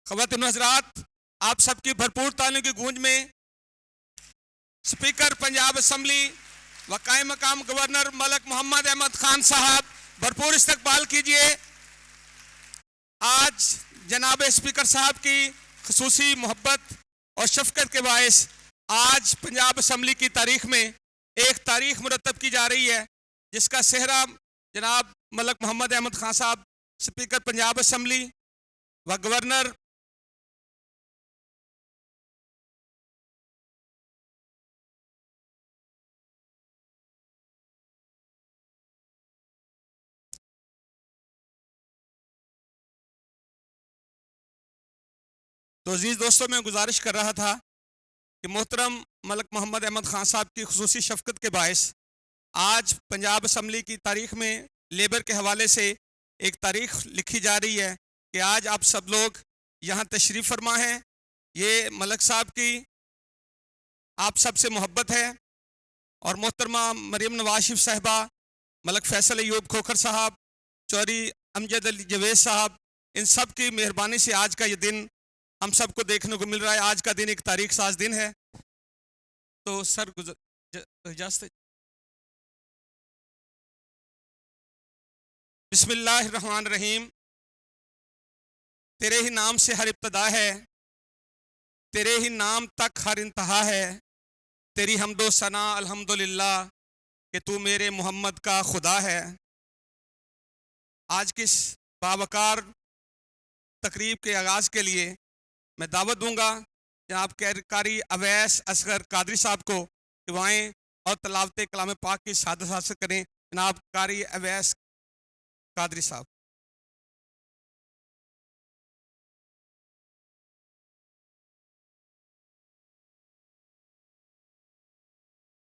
ख़वातीन हज़रात, आप सबकी भरपूर तालियों की गूंज में स्पीकर पंजाब असम्बली व कायम मकाम गवर्नर मलक मोहम्मद अहमद खान साहब भरपूर इस्तकबाल कीजिए। आज जनाब स्पीकर साहब की खसूसी मोहब्बत और शफकत के बायस आज पंजाब असम्बली की तारीख में एक तारीख मुरतब की जा रही है, जिसका सेहरा जनाब मलक मोहम्मद अहमद खान साहब स्पीकर पंजाब असम्बली व गवर्नर तो अजीज़ दोस्तों, मैं गुजारिश कर रहा था कि मोहतरम मलक मोहम्मद अहमद खान साहब की खसूसी शफकत के बायस आज पंजाब असम्बली की तारीख में लेबर के हवाले से एक तारीख लिखी जा रही है कि आज आप सब लोग यहाँ तशरीफ़ फरमा हैं। ये मलक साहब की आप सब से मोहब्बत है और मोहतरमा मरीम नवाज शरीफ साहिबा, मलक फैसल अयूब खोखर साहब, चौधरी अमजद अली जवेद साहब, इन सब की मेहरबानी से आज का ये दिन हम सबको देखने को मिल रहा है। आज का दिन एक तारीख साज दिन है। तो सर इजाज़त। बिस्मिल्लाहिर्रहमानिर्रहीम। तेरे ही नाम से हर इब्तदा है, तेरे ही नाम तक हर इंतहा है। तेरी हम्दो सना अल्हम्दुलिल्लाह कि तू मेरे मोहम्मद का खुदा है। आज की इस बावकार तकरीब के आगाज़ के लिए मैं दावत दूंगा जनाब कारी अवैस असगर कादरी साहब को कि वो आएँ और तलावत कलाम पाक की शहादत हासिल करें। जनाब कारी अवैस कादरी साहब।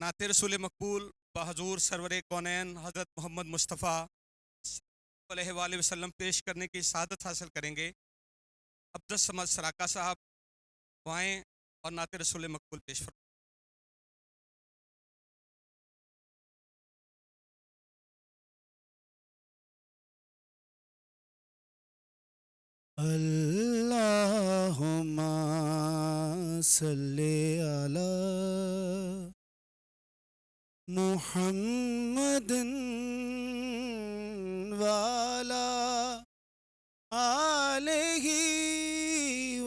नाते रसूल मकबूल बहजूर सरवर कौनैन हज़रत मोहम्मद मुस्तफ़ा सल्लल्लाहु अलैहि वसल्लम पेश करने की सआदत हासिल करेंगे। अब्दुल समद सराका साहब वाएँ और नाते रसूल मकबूल पेश फरमाएं। अल्लाह सल्ले अला मुहम्मदिन वाला आलिही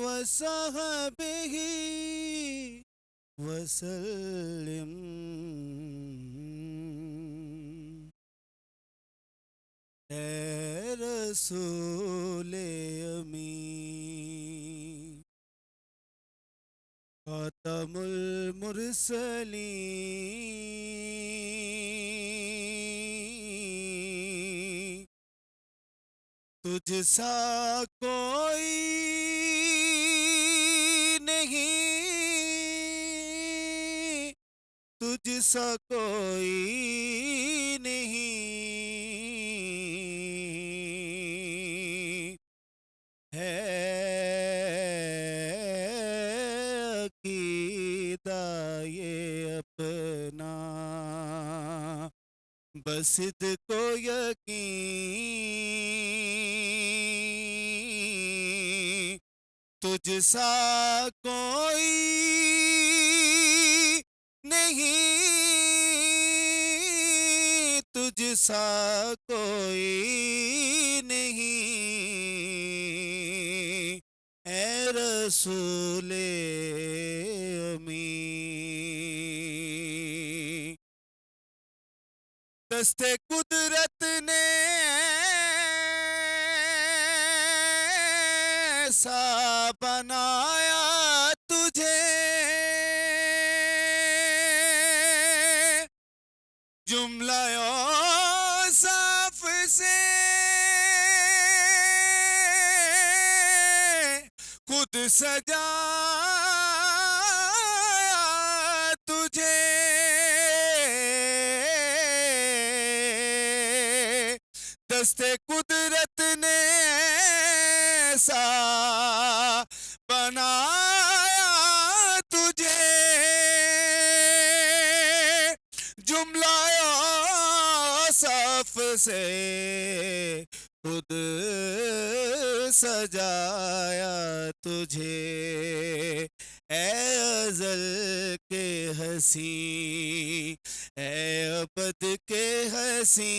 वसहबिही वसल्लिम। ए रसूल अमीन खातमुल मुरसलीन तुझसा कोई नहीं, तुझसा कोई नहीं है अकीदा ये अपना, बस को यकीन तुझसा कोई नहीं, तुझसा कोई नहीं ए रसूल अमीन। दस्ते कुदरत ने ऐसा बनाया तुझे, जुमला औसाफ से खुद सजाया तुझे। दस्ते कुदरत ने ऐसा बनाया तुझे, जुमला औसाफ से खुद सजाया तुझे। ए अज़ल के हसी, ए अबद के हसी,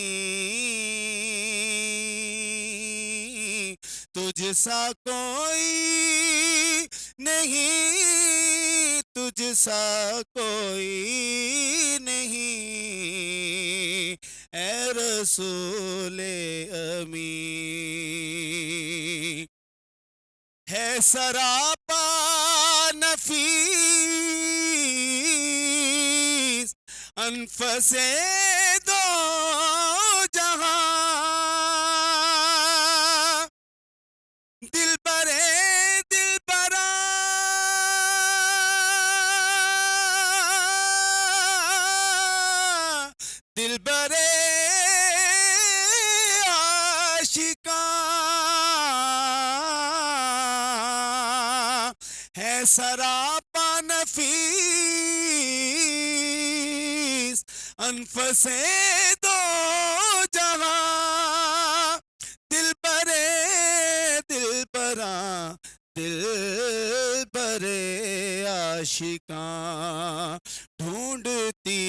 तुझसा कोई नहीं, तुझसा कोई नहीं ए रसूल अमीन। है सरापा नफीस अनफसे दो जहां, दिल बरे दिल बरा दिल बरे आशिका है सरापा नफीस अनफसे दो जहां, दिल बरे दिल बरा दिल बरे आशिका ढूंढती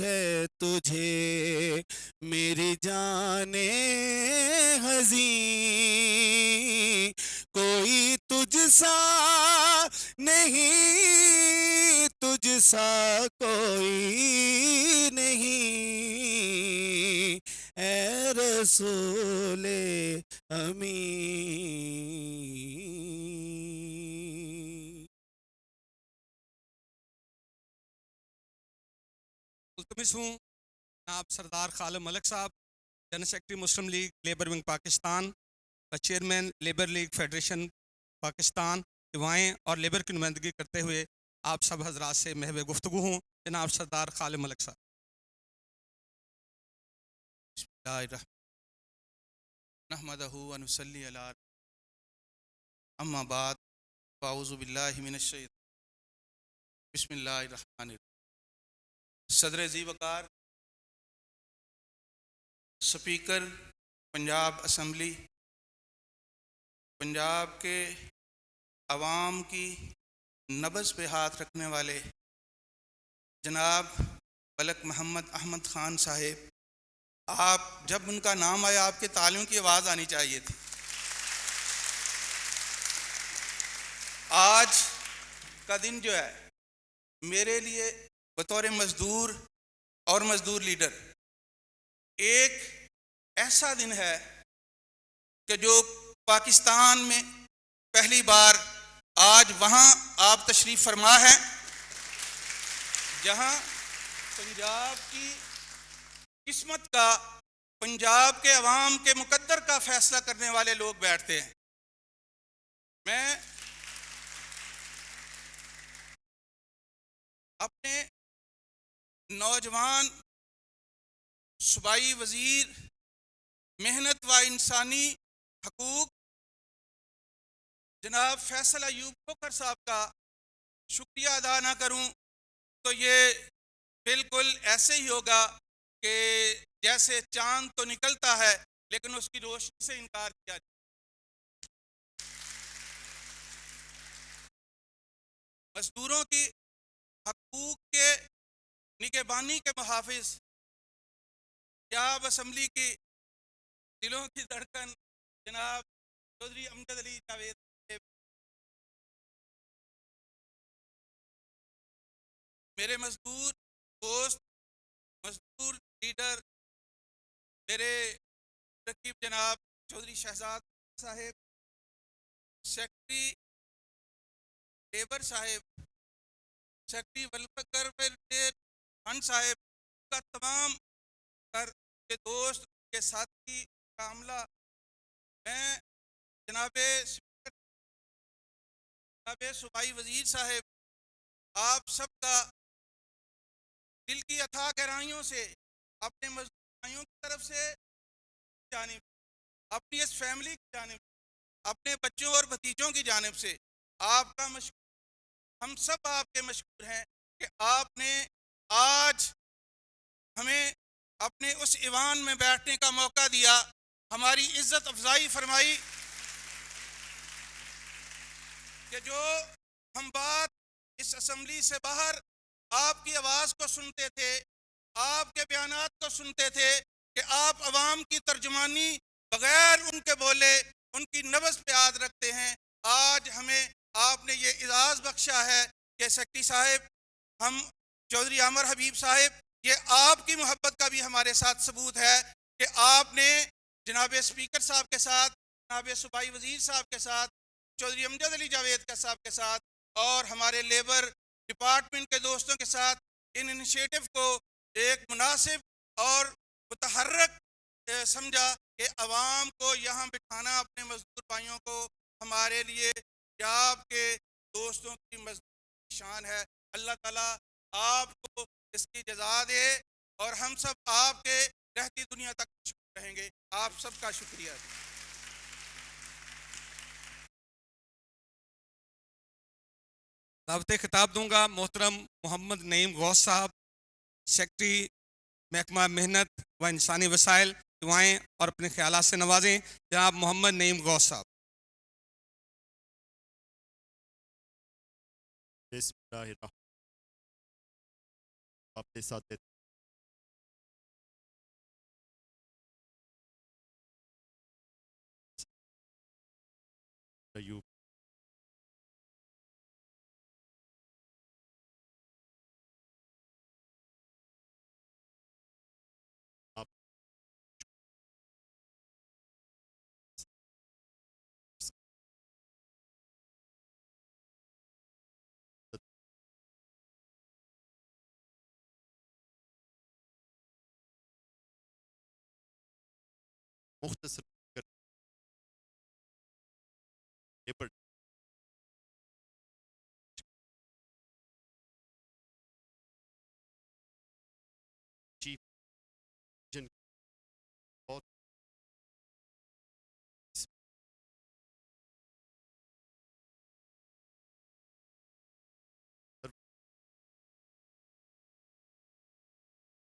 है तुझे मेरी जाने हज़ी। कोई तुझसा नहीं, तुझसा कोई नहीं ए रसूल अमीन। मुल्तमिस हूँ जनाब सरदार खालिद मलिक साहब, जनरल सेक्रेटरी मुस्लिम लीग लेबर विंग पाकिस्तान व chairman labour league federation Pakistan दुआएँ और लेबर की नुमाइंदगी करते हुए आप सब हजरात से महव गुफ्तगू हूँ जनाब सरदार खालिद मलिक साहब। नहमदहु व नुसल्ली अला अम्मा बाद फ़ाऊज़ु बिल्लाहि मिनश शैतानिर बिस्मिल्लाहिर रहमानिर रहीम। सदर ज़ी वक़ार स्पीकर पंजाब असम्बली, पंजाब के अवाम की नब्ज़ पे हाथ रखने वाले जनाब मलक मोहम्मद अहमद ख़ान साहिब, आप जब उनका नाम आया आपके तालियों की आवाज़ आनी चाहिए थी। आज का दिन जो है मेरे लिए बतौर मज़दूर और मज़दूर लीडर एक ऐसा दिन है कि जो पाकिस्तान में पहली बार आज वहाँ आप तशरीफ़ फरमा है जहाँ पंजाब की किस्मत का, पंजाब के अवाम के मुकद्दर का फैसला करने वाले लोग बैठते हैं। मैं अपने नौजवान सूबाई वज़ीर मेहनत व इंसानी हकूक़ जनाब फैसल अयूब खोखर साहब का शुक्रिया अदा ना करूं तो ये बिल्कुल ऐसे ही होगा कि जैसे चांद तो निकलता है लेकिन उसकी रोशनी से इनकार किया जाए। मजदूरों की हकूक़ के निगहबानी के मुहाफ़िज़ पंजाब असम्बली की दिलों की धड़कन जनाब चौधरी अमजद अली जावेद साहब, मेरे मजदूर दोस्त, मजदूर लीडर, मेरे रकीब जनाब चौधरी शहजाद साहिब, सेक्रेटरी लेबर साहिब, सेक्रेटरी वेलफेयर फंड साहिब का तमाम कर के दोस्त के साथी का अमला, मैं जनाब सूबाई वज़ीर साहिब, आप सबका दिल की अथाह गहराइयों से अपने मजदूर भाइयों की तरफ से जानिब, अपनी इस फैमिली की जानिब, अपने बच्चों और भतीजों की जानिब से आपका मशकूर, हम सब आपके मशकूर हैं कि आपने आज हमें अपने उस ईवान में बैठने का मौका दिया, हमारी इज्जत अफजाई फरमाई कि जो हम बात इस असम्बली से बाहर आपकी आवाज़ को सुनते थे, आपके बयानात को सुनते थे कि आप अवाम की तर्जुमानी बगैर उनके बोले उनकी नब्ज़ पे याद रखते हैं। आज हमें आपने ये इजाज़ बख्शा है कि सेक्रेटरी साहिब, हम चौधरी आमर हबीब साहिब, ये आपकी मोहब्बत का भी हमारे साथ सबूत है कि आपने जनाब स्पीकर साहब के साथ, जनाब सूबाई वज़ीर साहब के साथ, चौधरी अमजद अली जावेद का साहब के साथ और हमारे लेबर डिपार्टमेंट के दोस्तों के साथ इन इनिशिएटिव को एक मुनासिब और मुतहर्रक समझा कि अवाम को यहाँ बिठाना, अपने मजदूर भाइयों को, हमारे लिए पंजाब के दोस्तों की मजदूर शान है। अल्लाह ताला आपको इसकी जज़ा दे और हम सब आपके रहती दुनिया तक शुक्र रहेंगे। आप सबका शुक्रिया। दावत खिताब दूंगा मोहतरम मोहम्मद नईम गौस साहब, सेक्रेटरी महकमा मेहनत व इंसानी वसाइल, दुआएं और अपने ख्यालात से नवाजें जनाब मोहम्मद नईम गौस साहब। बिस्मिल्लाहिर्रहमानिर्रहीम। आपके साथ देते अयूब आप मुख्तसर कर लेबर चीफ जन बहुत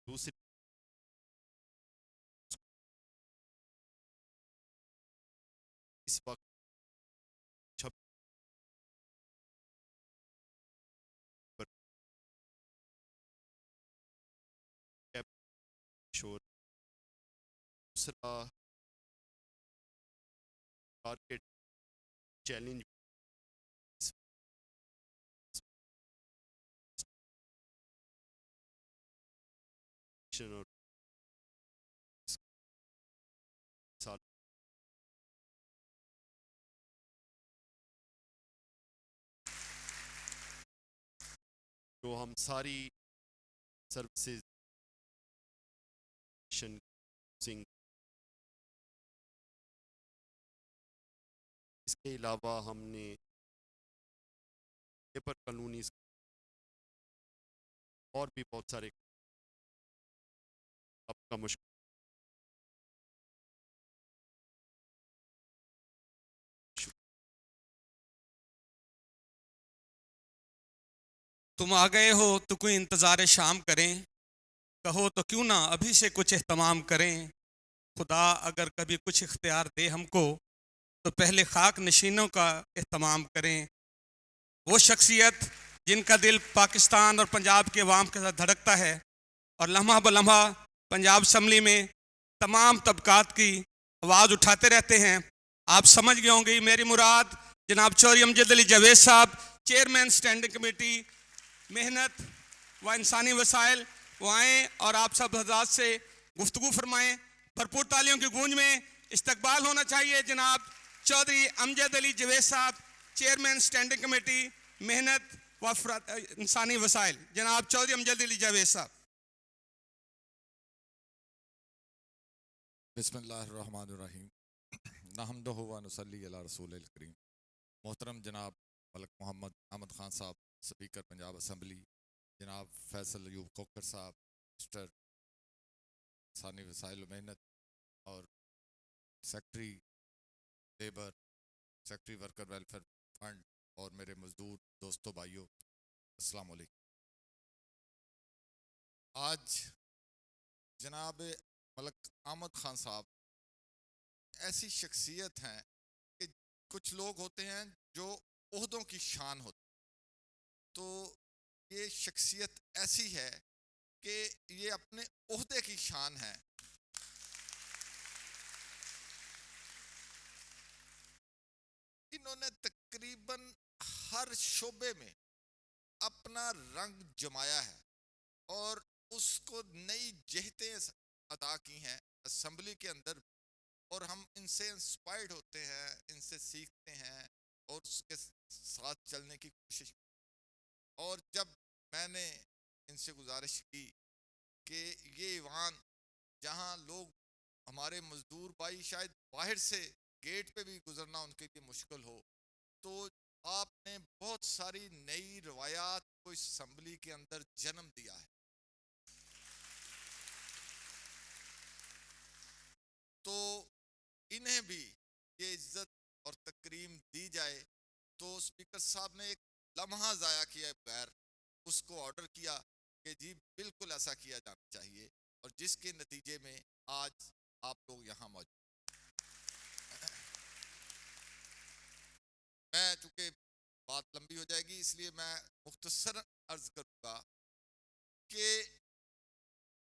दूसरी इस वक्त दूसरा टारगेट चैलेंज और साल जो हम सारी सर्विसेज सिंह इसके अलावा हमने पेपर कानूनी और भी बहुत सारे आपका मुश्किल तुम आ गए हो तो कोई इंतज़ार शाम करें, कहो तो क्यों ना अभी से कुछ एहतमाम करें। खुदा अगर कभी कुछ इख्तियार दे हमको तो पहले खाक नशीनों का एहतमाम करें। वो शख्सियत जिनका दिल पाकिस्तान और पंजाब के अवाम के साथ धड़कता है और लम्हा ब लम्हा पंजाब असम्बली में तमाम तबकात की आवाज़ उठाते रहते हैं। आप समझ गए होंगे मेरी मुराद जनाब चौधरी अमजद अली जावेद साहब, चेयरमैन स्टैंडिंग कमेटी मेहनत व इंसानी वसाइल, वो आएँ और आप सब हज़रात से गुफ्तगू फरमाएँ। भरपूर तालियों की गूंज में इस्तकबाल होना चाहिए जनाब चौधरी अमजद अली जावेद साहब, चेयरमैन स्टैंडिंग कमेटी मेहनत व इंसानी वसाइल, जनाब चौधरी अमजद अली जावेद साहब। बिस्मिल्लाहिर्रहमानिर्रहीम। नहमदुहु व नुसल्ली अला रसूलिल करीम। मोहतरम जनाब मलक मोहम्मद अहमद खान साहब, स्पीकर पंजाब असम्बली, जनाब फैसल अयूब खोखर साहब, मिनिस्टर इंसानी वसाइल मेहनत और secretary labour, secretary worker welfare fund और मेरे मजदूर दोस्तों भाइयों, अस्सलाम वालेकुम। आज जनाब मलक अहमद खान साहब ऐसी शख्सियत हैं कि कुछ लोग होते हैं जो ओहदों की शान होती, तो ये शख्सियत ऐसी है कि ये अपने ओहदे की शान है। इन्होंने तकरीबन हर शोबे में अपना रंग जमाया है और उसको नई जहतें अदा की हैं असम्बली के अंदर, और हम इनसे इंस्पायर्ड होते हैं, इनसे सीखते हैं और उसके साथ चलने की कोशिश। और जब मैंने इनसे गुजारिश की कि ये ईवान जहाँ लोग हमारे मजदूर भाई शायद बाहर से गेट पे भी गुजरना उनके लिए मुश्किल हो, तो आपने बहुत सारी नई रवायात को इस असम्बली के अंदर जन्म दिया है। तो इन्हें भी ये इज्जत और तकरीम दी जाए। तो स्पीकर साहब ने एक लम्हा ज़ाया किया बगैर उसको ऑर्डर किया कि जी बिल्कुल ऐसा किया जाना चाहिए, और जिसके नतीजे में आज आप लोग यहाँ मौजूद। मैं चूँकि बात लंबी हो जाएगी इसलिए मैं मुख्तसर अर्ज करूँगा कि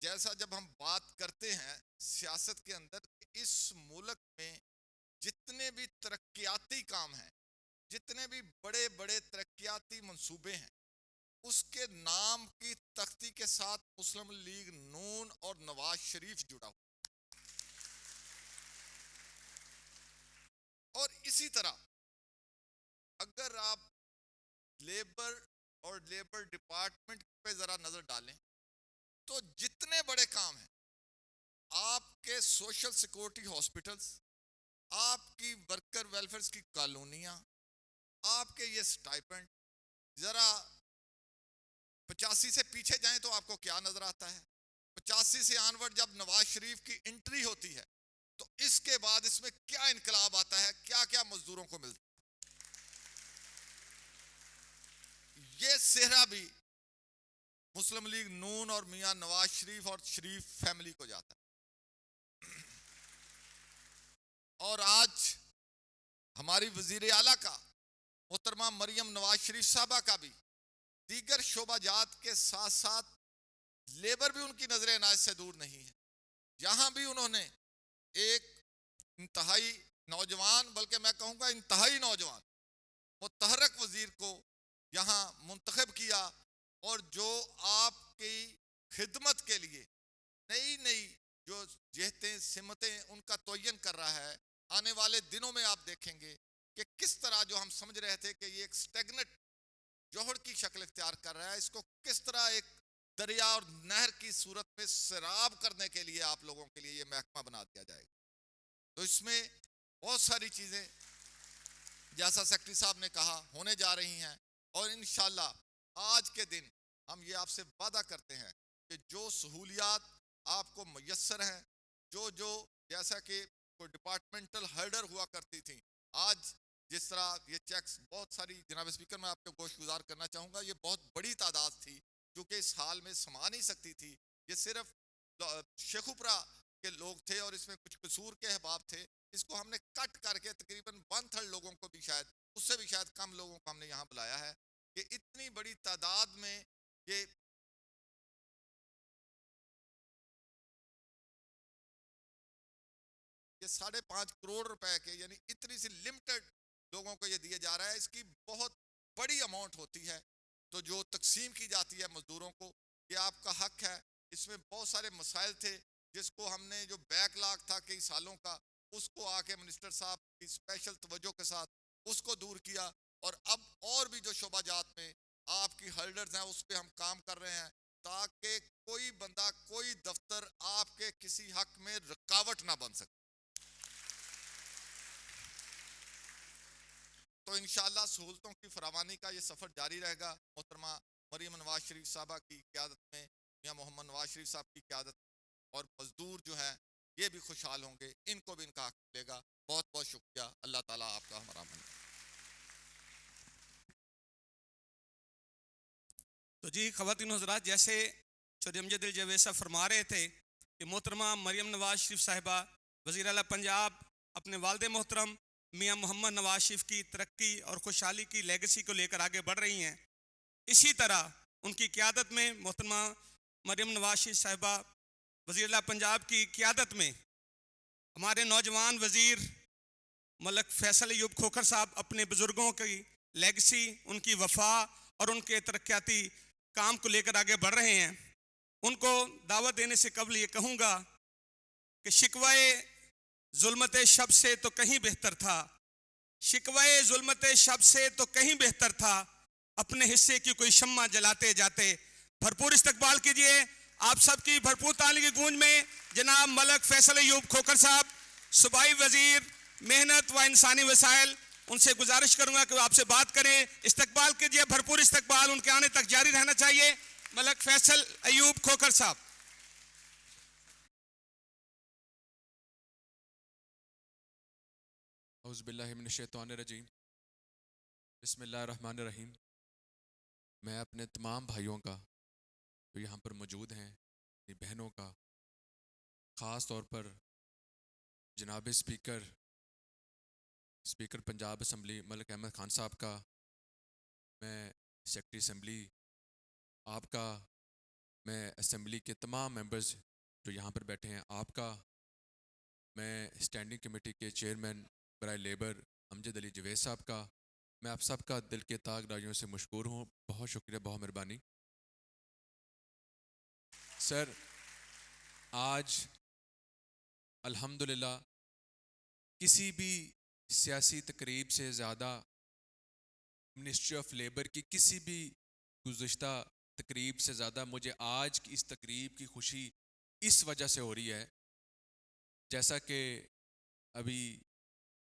जैसा जब हम बात करते हैं सियासत के अंदर, इस मुल्क में जितने भी तरक्याती काम हैं, जितने भी बड़े बड़े तरक्याती मंसूबे हैं, उसके नाम की तख्ती के साथ मुस्लिम लीग नून और नवाज शरीफ जुड़ा हुआ। और इसी तरह अगर आप लेबर और लेबर डिपार्टमेंट पे जरा नजर डालें तो जितने बड़े काम हैं, आपके सोशल सिक्योरिटी हॉस्पिटल्स, आपकी वर्कर वेलफेयर की कॉलोनियां, आपके ये स्टाइपेंड, जरा 85 से पीछे जाएं तो आपको क्या नजर आता है। 85 से आनवर्ड जब नवाज शरीफ की एंट्री होती है तो इसके बाद इसमें क्या इनकलाब आता है, क्या क्या मजदूरों को मिलता है। ये सेहरा भी मुस्लिम लीग नून और मियां नवाज शरीफ और शरीफ फैमिली को जाता है। और आज हमारी वजीर आला का मोहतरमा मरियम नवाज शरीफ साहबा का भी दीगर शोबाजात के साथ साथ लेबर भी उनकी नजर इनायत से दूर नहीं है। यहाँ भी उन्होंने एक इंतहाई नौजवान, बल्कि मैं कहूँगा इंतहाई नौजवान मुतहर्रिक वज़ीर को यहाँ मुंतखब किया, और जो आपकी खिदमत के लिए नई नई जो जहतें सिमतें उनका तयन कर रहा है। आने वाले दिनों में आप देखेंगे कि किस तरह जो हम समझ रहे थे कि ये एक स्टेगनेट जोहर की शक्ल इख्तियार कर रहा है, इसको किस तरह एक दरिया और नहर की सूरत में सैराब करने के लिए आप लोगों के लिए ये महकमा बना दिया जाएगा। तो इसमें बहुत सारी चीज़ें जैसा सेक्रेटरी साहब ने कहा होने जा रही हैं, और इंशाल्लाह आज के दिन हम ये आपसे वादा करते हैं कि जो सहूलियात आपको मुयस्सर हैं, जो जैसा कि कोई डिपार्टमेंटल हर्डर हुआ करती थी, आज जिस तरह ये चेक्स बहुत सारी, जनाब स्पीकर मैं आपको गोशगुजार करना चाहूँगा, ये बहुत बड़ी तादाद थी जो कि इस हाल में समा नहीं सकती थी। ये सिर्फ शेखुपुरा के लोग थे और इसमें कुछ कसूर के अहबाब थे। इसको हमने कट करके तकरीबन 1/3 लोगों को भी, शायद उससे भी शायद कम लोगों को हमने यहाँ बुलाया है कि इतनी बड़ी तादाद में ये ये 5.5 करोड़ रुपए के, यानी इतनी सी लिमिटेड लोगों को ये दिया जा रहा है। इसकी बहुत बड़ी अमाउंट होती है, तो जो तकसीम की जाती है मजदूरों को, ये आपका हक है। इसमें बहुत सारे मसाइल थे जिसको हमने, जो बैकलॉग था कई सालों का, उसको आके मिनिस्टर साहब की स्पेशल तवज्जो के साथ उसको दूर किया, और अब और भी जो शोबाजात में आपकी हर्डर्स हैं उस पर हम काम कर रहे हैं, ताकि कोई बंदा, कोई दफ्तर आपके किसी हक में रुकावट ना बन सके। तो इंशाअल्लाह सहूलतों की फरावानी का ये सफ़र जारी रहेगा। मोहतरमा मरियम नवाज शरीफ साहबा की क़यादत में, मियां मोहम्मद नवाज शरीफ साहब की क़यादत, और मजदूर जो हैं ये भी खुशहाल होंगे, इनको भी इनका हक मिलेगा। बहुत बहुत शुक्रिया। अल्लाह ताला आपका हमारा मन। तो जी ख़वातीन हज़रात, जैसे चौधरी अमजद अली जावेद साहब फरमा रहे थे कि मोहतरमा मरियम नवाज शरीफ साहिबा वज़ीर आला पंजाब अपने वालिद मोहतरम मियां मोहम्मद नवाज शरीफ की तरक्की और खुशहाली की लेगेसी को लेकर आगे बढ़ रही हैं। इसी तरह उनकी क़यादत में मोहतरमा मरियम नवाज शरीफ साहिबा वज़ीर आला पंजाब की क़यादत में हमारे नौजवान वज़ीर मलक फैसल अयूब खोखर साहब अपने बुज़ुर्गों की लेगेसी, उनकी वफा और उनके तरक्याती काम को लेकर आगे बढ़ रहे हैं। उनको दावत देने से कबल ये कहूँगा कि शिकवाए जुल्मत शब से तो कहीं बेहतर था, शिकवाए जुल्मत शब से तो कहीं बेहतर था, अपने हिस्से की कोई शम्मा जलाते जाते। भरपूर इस्तकबाल कीजिए आप सबकी भरपूर ताली की गूंज में जनाब मलक फैसल अयूब खोखर साहब, सूबाई वज़ीर मेहनत व इंसानी वसाइल। उनसे गुजारिश करूंगा कि वो आपसे बात करें, इस्तकबाल कीजिए, भरपूर इस्तकबाल उनके आने तक जारी रहना चाहिए। मलक फैसल अयूब खोखर साहब। औज़ुबिल्लाहिमिनश्शैतानिर्रजीम, बिस्मिल्लाहिर्रहमानिर्रहीम। मैं अपने तमाम भाइयों का जो यहाँ पर मौजूद हैं, अपनी बहनों का, ख़ास तौर पर जनाब स्पीकर पंजाब असम्बली मलिक अहमद ख़ान साहब का, मैं सेक्रेटरी असम्बली आपका, मैं असम्बली के तमाम मेंबर्स जो यहाँ पर बैठे हैं आपका, मैं स्टैंडिंग कमेटी के चेयरमैन बराए लेबर अमजद अली जावेद साहब का, मैं आप सब का दिल के ताक राजियों से मशकूर हूँ। बहुत शुक्रिया, बहुत मेहरबानी। सर, आज अल्हम्दुलिल्लाह किसी भी सियासी तकरीब से ज़्यादा मिनिस्ट्री ऑफ लेबर की किसी भी गुज़िश्ता तकरीब से ज़्यादा मुझे आज की इस तकरीब की खुशी इस वजह से हो रही है, जैसा कि अभी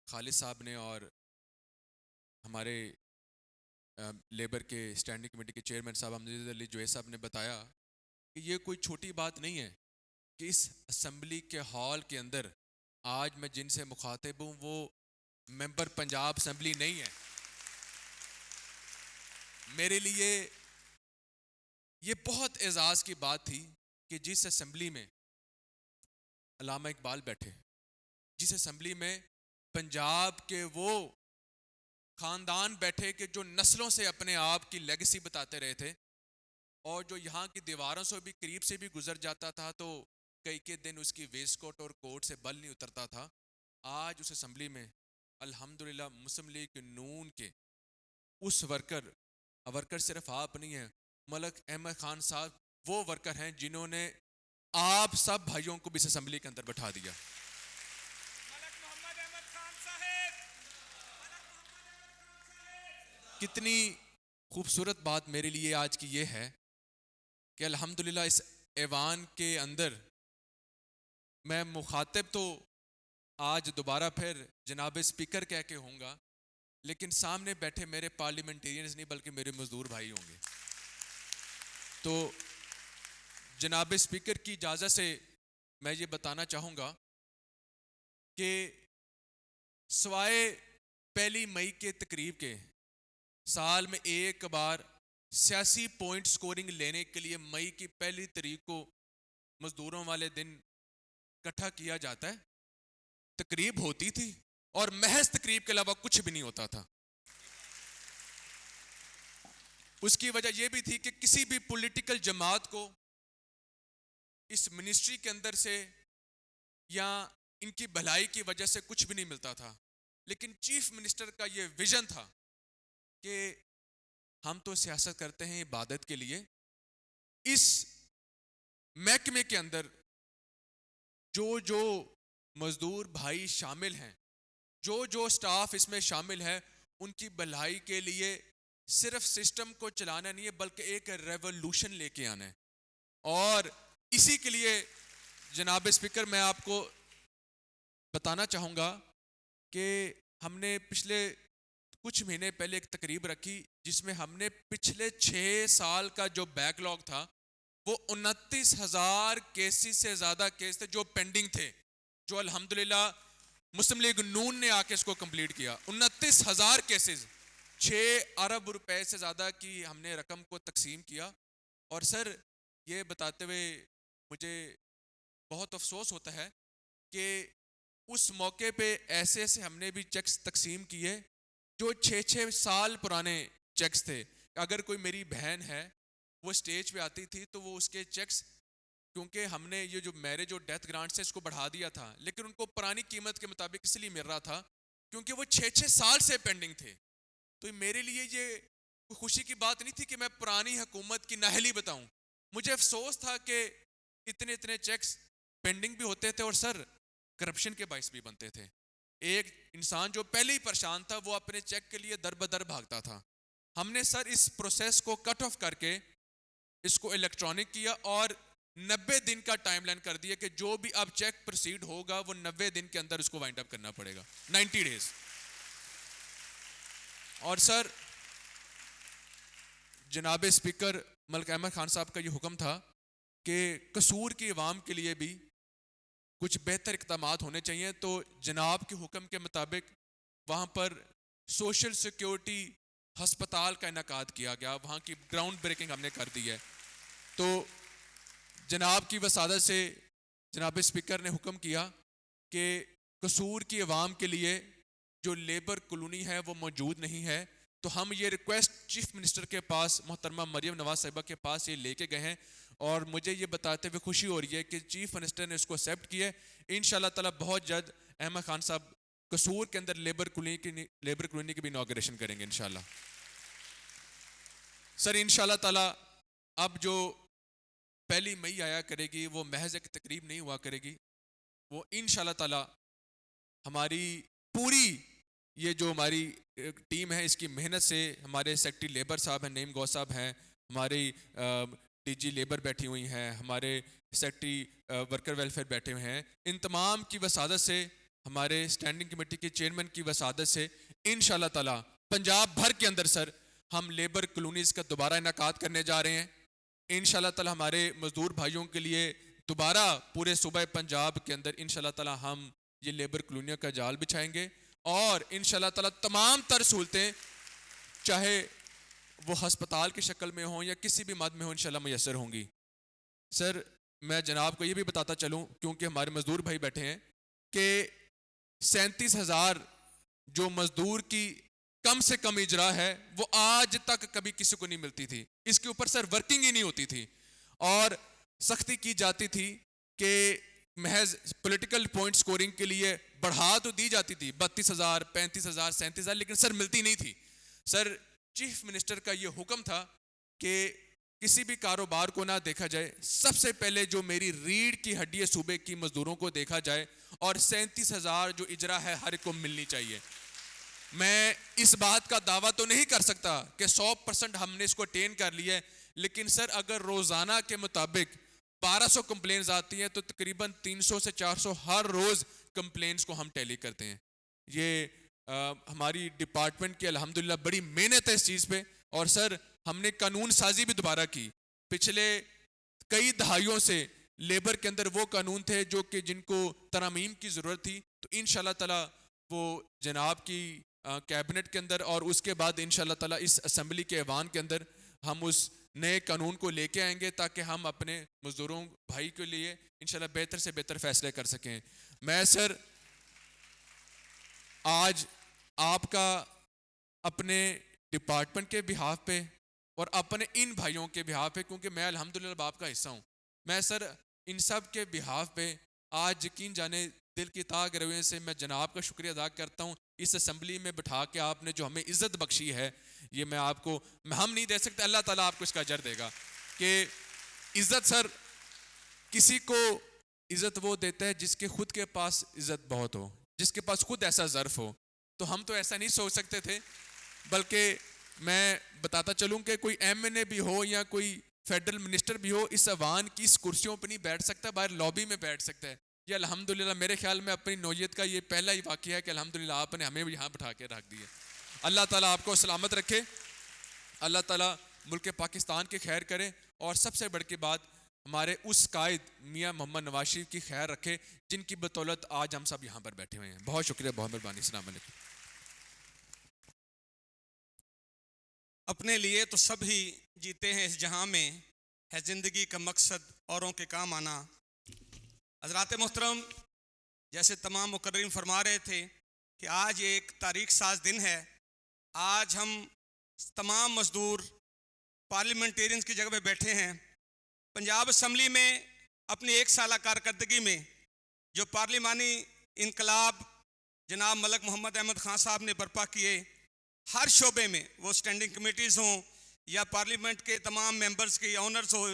खालिद साहब ने और हमारे लेबर के स्टैंडिंग कमेटी के चेयरमैन साहब अमजद अली जावेद साहब ने बताया कि ये कोई छोटी बात नहीं है कि इस असम्बली के हॉल के अंदर आज मैं जिनसे मुखातिब हूँ वो मेंबर पंजाब असम्बली नहीं है। मेरे लिए ये बहुत एजाज़ की बात थी कि जिस असम्बली में अल्लामा इकबाल बैठे, जिस असम्बली में पंजाब के वो ख़ानदान बैठे कि जो नस्लों से अपने आप की लेगेसी बताते रहे थे, और जो यहाँ की दीवारों से भी करीब से भी गुजर जाता था तो कई के दिन उसकी वेस्टकोट और कोट से बल नहीं उतरता था। आज उस असम्बली में अल्हम्दुलिल्लाह मुस्लिम लीग नून के उस वर्कर सिर्फ आप नहीं हैं, मलक अहमद खान साहब वो वर्कर हैं जिन्होंने आप सब भाइयों को भी इस असम्बली के अंदर बैठा दिया। कितनी खूबसूरत बात मेरे लिए आज की ये है कि अल्हम्दुलिल्लाह इस ऐवान के अंदर मैं मुखातिब तो आज दोबारा फिर जनाब स्पीकर कह के होऊंगा, लेकिन सामने बैठे मेरे पार्लियामेंटेरियंस नहीं बल्कि मेरे मजदूर भाई होंगे। तो जनाब स्पीकर की इजाज़त से मैं ये बताना चाहूँगा कि सवाए 1 मई के तकरीब के साल में एक बार सियासी पॉइंट स्कोरिंग लेने के लिए मई की 1 तारीख को मजदूरों वाले दिन इकट्ठा किया जाता है। तकरीब होती थी और महज तकरीब के अलावा कुछ भी नहीं होता था। उसकी वजह यह भी थी कि किसी भी पॉलिटिकल जमात को इस मिनिस्ट्री के अंदर से या इनकी भलाई की वजह से कुछ भी नहीं मिलता था, लेकिन चीफ मिनिस्टर का ये विजन था कि हम तो सियासत करते हैं इबादत के लिए। इस महकमे के अंदर जो मजदूर भाई शामिल हैं, जो स्टाफ इसमें शामिल है, उनकी भलाई के लिए सिर्फ सिस्टम को चलाना नहीं है बल्कि एक रेवोल्यूशन लेके आना है। और इसी के लिए जनाब स्पीकर मैं आपको बताना चाहूँगा कि हमने पिछले कुछ महीने पहले एक तकरीब रखी जिसमें हमने पिछले 6 साल का जो बैकलॉग था वो 29,000 केसेस से ज़्यादा केस थे जो पेंडिंग थे, जो अल्हम्दुलिल्लाह मुस्लिम लीग नून ने आके इसको कंप्लीट किया। 29,000 केसेस, 6 अरब रुपए से ज़्यादा की हमने रकम को तकसीम किया। और सर ये बताते हुए मुझे बहुत अफसोस होता है कि उस मौके पे ऐसे हमने भी चेक्स तकसीम किए जो 6-6 साल पुराने चेक्स थे। अगर कोई मेरी बहन है वो स्टेज पे आती थी तो वो उसके चेक्स, क्योंकि हमने ये जो मैरिज और डेथ ग्रांट से इसको बढ़ा दिया था, लेकिन उनको पुरानी कीमत के मुताबिक इसलिए मिल रहा था क्योंकि वो 6-6 साल से पेंडिंग थे। तो मेरे लिए ये कोई खुशी की बात नहीं थी कि मैं पुरानी हुकूमत की नाअहली बताऊं। मुझे अफसोस था कि इतने चेक्स पेंडिंग भी होते थे और सर करप्शन के बाइस भी बनते थे। एक इंसान जो पहले ही परेशान था वो अपने चेक के लिए दर बदर भागता था। हमने सर इस प्रोसेस को कट ऑफ करके इसको इलेक्ट्रॉनिक किया और 90 दिन का टाइमलाइन कर दिया कि जो भी अब चेक प्रोसीड होगा वो 90 दिन के अंदर उसको वाइंड अप करना पड़ेगा, 90 डेज। और सर जनाब स्पीकर मलिक अहमद खान साहब का ये हुक्म था कि कसूर की अवाम के लिए भी कुछ बेहतर इक़दामात होने चाहिए। तो जनाब के हुक्म के मुताबिक वहाँ पर सोशल सिक्योरिटी हस्पताल का इनकाद किया गया, वहाँ की ग्राउंड ब्रेकिंग हमने कर दी है। तो जनाब की वसादत से जनाब स्पीकर ने हुक्म किया कि कसूर की अवाम के लिए जो लेबर कॉलोनी है वो मौजूद नहीं है। तो हम ये रिक्वेस्ट चीफ मिनिस्टर के पास मोहतरमा मरियम नवाज साहिबा के पास ये लेके गए हैं और मुझे ये बताते हुए खुशी हो रही है कि चीफ मिनिस्टर ने इसको एक्सेप्ट किया है। इंशाल्लाह ताला बहुत जल्द अहमद खान साहब कसूर के अंदर लेबर कॉलोनी की भी इनॉग्रेशन करेंगे इंशाल्लाह। सर इंशाल्लाह ताला अब जो 1 मई आया करेगी वो महज एक तकरीब नहीं हुआ करेगी, वो इंशाल्लाह ताला हमारी पूरी ये जो हमारी टीम है इसकी मेहनत से, हमारे सेक्रेटरी लेबर साहब हैं, नईम गौ साहब हैं, हमारी डीजी लेबर बैठी हुई हैं, हमारे सेक्रेटरी वर्कर वेलफेयर बैठे हुए हैं, इन तमाम की वसादत से, हमारे स्टैंडिंग कमेटी के चेयरमैन की वसादत से इंशाल्लाह ताला पंजाब भर के अंदर सर हम लेबर कॉलोनीज़ का दोबारा इनकाद करने जा रहे हैं। इंशाल्लाह ताला हमारे मजदूर भाइयों के लिए दोबारा पूरे सूबे पंजाब के अंदर इंशाल्लाह ताला हम ये लेबर कॉलोनियों का जाल बिछाएंगे और इंशाल्लाह ताला तमाम तर सहूलतें चाहे वो हस्पताल की शक्ल में हों या किसी भी मद में हो इंशाल्लाह मुयस्सर होंगी। सर मैं जनाब को ये भी बताता चलूँ क्योंकि हमारे मजदूर भाई बैठे हैं कि 37,000 जो मजदूर की कम से कम इजरा है वो आज तक कभी किसी को नहीं मिलती थी। इसके ऊपर सर वर्किंग ही नहीं होती थी और सख्ती की जाती थी कि महज पॉलिटिकल पॉइंट स्कोरिंग के लिए बढ़ा तो दी जाती थी 32,000, 35,000, 37,000, लेकिन सर मिलती नहीं थी। सर चीफ मिनिस्टर का ये हुक्म था कि किसी भी कारोबार को ना देखा जाए, सबसे पहले जो मेरी रीढ़ की हड्डी है सूबे की मजदूरों को देखा जाए, और 37,000 जो इजरा है हर एक को मिलनी चाहिए। मैं इस बात का दावा तो नहीं कर सकता कि 100% हमने इसको अटेन कर लिया है, लेकिन सर अगर रोजाना के मुताबिक 1200 कंप्लेंट्स आती हैं तो तकरीबन 300 से 400 हर रोज कंप्लेंट्स को हम टैली करते हैं। ये हमारी डिपार्टमेंट की अल्हम्दुलिल्लाह बड़ी मेहनत है इस चीज़ पे। और सर हमने कानून साजी भी दोबारा की। पिछले कई दहाइयों से लेबर के अंदर वो कानून थे जो कि जिनको तरमीम की ज़रूरत थी, तो इंशाल्लाह ताला वो जनाब की कैबिनेट के अंदर और उसके बाद इंशाल्लाह ताला इस असेंबली के ऐवान के अंदर हम उस नए कानून को लेके आएंगे ताकि हम अपने मजदूरों भाई के लिए इंशाल्लाह बेहतर से बेहतर फैसले कर सकें। मैं सर आज आपका अपने डिपार्टमेंट के बिहाफ पे और अपने इन भाइयों के बिहाफ पे, क्योंकि मैं अल्हम्दुलिल्लाह बाप का हिस्सा हूँ, मैं सर इन सब के बिहाफ पे आज यकीन जाने दिल की ताक रवैये से मैं जनाब का शुक्रिया अदा करता हूँ। इस असेंबली में बिठा के आपने जो हमें इज़्ज़त बख्शी है, ये मैं आपको हम नहीं दे सकते, अल्लाह ताला आपको इसका अजर देगा। कि इज़्ज़त सर किसी को इज़्ज़त वो देता है जिसके खुद के पास इज़्ज़त बहुत हो, जिसके पास खुद ऐसा ज़र्फ हो। तो हम तो ऐसा नहीं सोच सकते थे, बल्कि मैं बताता चलूँ कि कोई MNA भी हो या कोई फेडरल मिनिस्टर भी हो, इस अवान की इस कुर्सियों पर नहीं बैठ सकता, बाहर लॉबी में बैठ सकता है। ये अल्हम्दुलिल्लाह मेरे ख्याल में अपनी नौयत का ये पहला ही वाक़या है कि अल्हम्दुलिल्लाह आपने हमें भी यहाँ बिठा के रख दिया। अल्लाह ताला आपको सलामत रखे, अल्लाह ताला मुल्क पाकिस्तान की खैर करे, और सबसे बड़ की बात हमारे उस कायद मियाँ मोहम्मद नवाज शरीफ की खैर रखे जिनकी बदौलत आज हम सब यहाँ पर बैठे हुए हैं। बहुत शुक्रिया, बहुत मेहरबानी। अस्सलाम वालेकुम। अपने लिए तो सब ही जीते हैं इस जहां में, है ज़िंदगी का मकसद औरों के काम आना। हज़रात मोहतरम, जैसे तमाम मुकर्रिम फरमा रहे थे कि आज एक तारीख साज दिन है। आज हम तमाम मजदूर पार्लियामेंटेरियंस की जगह पे बैठे हैं। पंजाब असम्बली में अपनी 1 साला कारकर्दगी में जो पार्लिमानी इनकलाब जनाब मलक मोहम्मद अहमद ख़ान साहब ने बर्पा किए, हर शोबे में, वो स्टैंडिंग कमेटीज़ हों या पार्लियामेंट के तमाम मेंबर्स के ऑनर्स हो,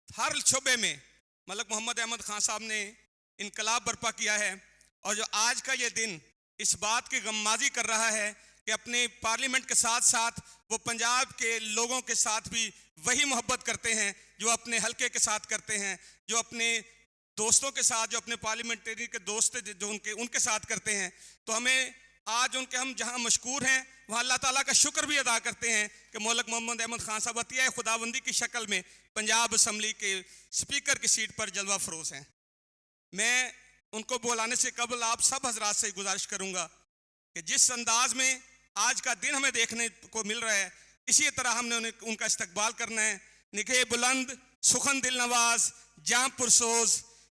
हर शोबे में मलक मोहम्मद अहमद ख़ान साहब ने इनकलाब बर्पा किया है। और जो आज का ये दिन इस बात की गममाजी कर रहा है कि अपने पार्लियामेंट के साथ साथ वो पंजाब के लोगों के साथ भी वही मोहब्बत करते हैं जो अपने हलके के साथ करते हैं, जो अपने दोस्तों के साथ, जो अपने पार्लियामेंटेरी के दोस्त जो उनके साथ करते हैं। तो हमें आज उनके हम जहां मशकूर हैं वहाँ अल्लाह ताला का शुक्र भी अदा करते हैं कि मौलक मोहम्मद अहमद ख़ान साहब अतिया खुदाबंदी की शक्ल में पंजाब असम्बली के स्पीकर की सीट पर जलवा फरोज हैं। मैं उनको बुलाने से कबल आप सब हजरात से गुजारिश करूँगा कि जिस अंदाज में आज का दिन हमें देखने को मिल रहा है, इसी तरह हमने उनका इस्तकबाल करना है। निगाह बुलंद, सुखन दिल नवाज, जाम पुरसोज,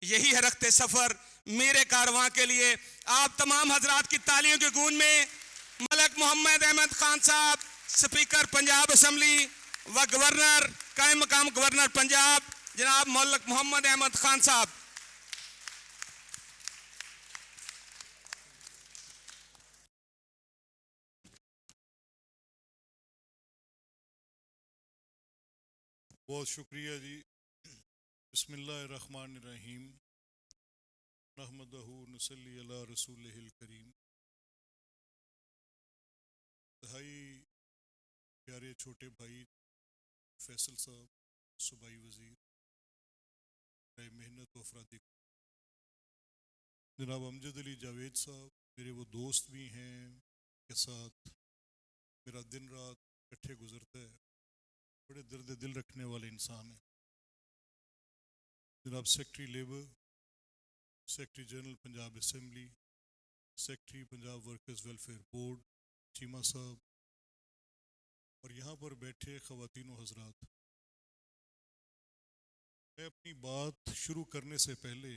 यही है रखते सफ़र मेरे कारवां के लिए। आप तमाम हजरात की तालियों की गूंज में मलक मोहम्मद अहमद ख़ान साहब, स्पीकर पंजाब असम्बली व गवर्नर कायम मकाम गवर्नर पंजाब जनाब मलक मोहम्मद अहमद ख़ान साहब। बहुत शुक्रिया जी। बिस्मिल्लाहिर्रहमानिर्रहीम, नहमदहू नसल्ली अला रसूलिहिल करीम। दहाई प्यारे छोटे भाई फैसल साहब, सूबाई वज़ीर, मेहनत व अफरादी, जनाब अमजद अली जावेद साहब, मेरे वो दोस्त भी हैं के साथ मेरा दिन रात इकट्ठे गुजरता है, बड़े दर्द दिल रखने वाले इंसान हैं। जनाब secretary labour, secretary general Punjab assembly, secretary Punjab workers welfare board Cheema साहब, और यहाँ पर बैठे ख़वातीन व हज़रात, मैं अपनी बात शुरू करने से पहले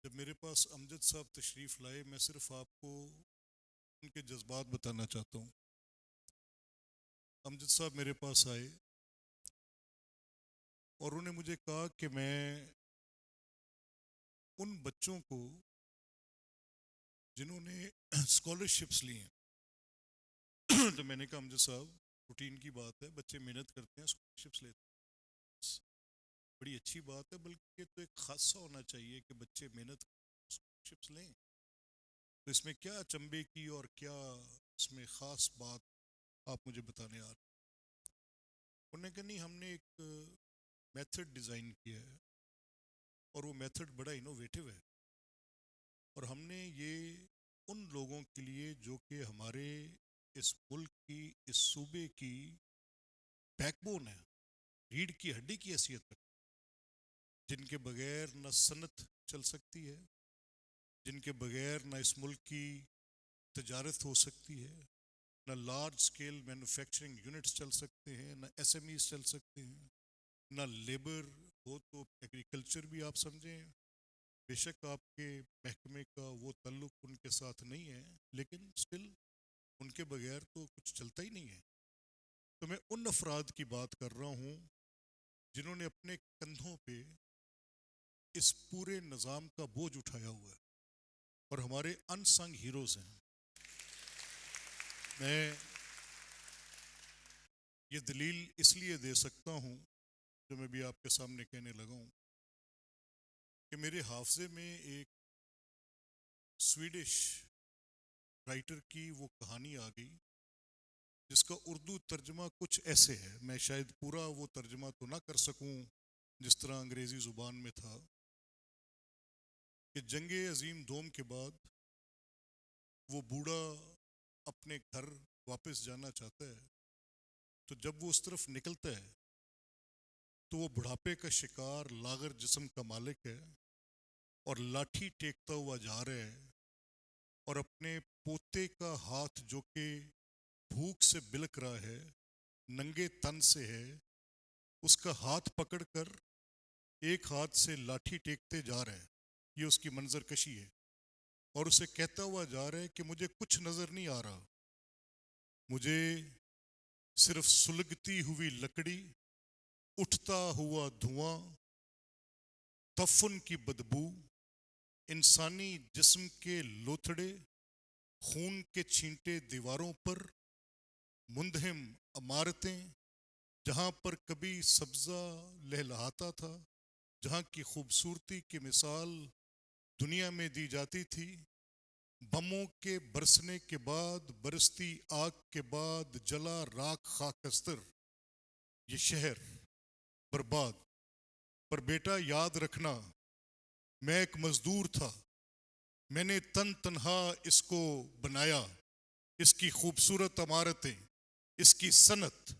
जब मेरे पास अमजद साहब तशरीफ़ लाए, मैं सिर्फ आपको उनके जज्बात बताना चाहता हूँ। अमजद साहब मेरे पास आए और उन्होंने मुझे कहा कि मैं उन बच्चों को जिन्होंने स्कॉलरशिप्स ली हैं तो मैंने कहा अमजद साहब रूटीन की बात है, बच्चे मेहनत करते हैं स्कॉलरशिप्स लेते हैं, बड़ी अच्छी बात है, बल्कि ये तो एक खासा होना चाहिए कि बच्चे मेहनत स्कॉलरशिप्स लें, तो इसमें क्या अचंभे की और क्या इसमें ख़ास बात आप मुझे बताने आ रहे हैं। उन्होंने कहा नहीं, हमने एक मेथड डिज़ाइन किया है और वो मेथड बड़ा इनोवेटिव है, और हमने ये उन लोगों के लिए जो कि हमारे इस मुल्क की, इस सूबे की बैकबोन है, रीढ़ की हड्डी की हैसियत रखते, जिनके बगैर न सनत चल सकती है, जिनके बगैर न इस मुल्क की तजारत हो सकती है, न लार्ज स्केल मैन्युफैक्चरिंग यूनिट्स चल सकते हैं, न एसएमईज चल सकते हैं, न लेबर हो तो एग्रीकल्चर भी आप समझें, बेशक आपके महकमे का वो ताल्लुक़ उनके साथ नहीं है, लेकिन स्टिल उनके बगैर तो कुछ चलता ही नहीं है। तो मैं उन अफराद की बात कर रहा हूँ जिन्होंने अपने कंधों पे इस पूरे निज़ाम का बोझ उठाया हुआ है और हमारे अनसंग हीरोज़ हैं। मैं ये दलील इसलिए दे सकता हूँ जो मैं भी आपके सामने कहने लगा हूँ कि मेरे हाफ़ज़े में एक स्वीडिश राइटर की वो कहानी आ गई जिसका उर्दू तर्जमा कुछ ऐसे है, मैं शायद पूरा वो तर्जमा तो ना कर सकूं जिस तरह अंग्रेज़ी ज़ुबान में था, कि जंग अज़ीम दोम के बाद वो बूढ़ा अपने घर वापस जाना चाहता है, तो जब वो उस तरफ निकलता है तो वो बुढ़ापे का शिकार लागर जिस्म का मालिक है और लाठी टेकता हुआ जा रहा है और अपने पोते का हाथ जो कि भूख से बिलक रहा है, नंगे तन से है, उसका हाथ पकड़कर एक हाथ से लाठी टेकते जा रहा है, ये उसकी मंजर कशी है, और उसे कहता हुआ जा रहा है कि मुझे कुछ नज़र नहीं आ रहा, मुझे सिर्फ सुलगती हुई लकड़ी, उठता हुआ धुआं, तफन की बदबू, इंसानी जिस्म के लोथड़े, खून के छींटे दीवारों पर, मुंदहिम इमारतें जहाँ पर कभी सब्ज़ा लहलहाता था, जहाँ की खूबसूरती की मिसाल दुनिया में दी जाती थी, बमों के बरसने के बाद, बरसती आग के बाद जला राख खाकस्तर, ये शहर बर्बाद। पर बेटा याद रखना, मैं एक मजदूर था, मैंने तन तन्हा इसको बनाया, इसकी खूबसूरत इमारतें, इसकी सनत,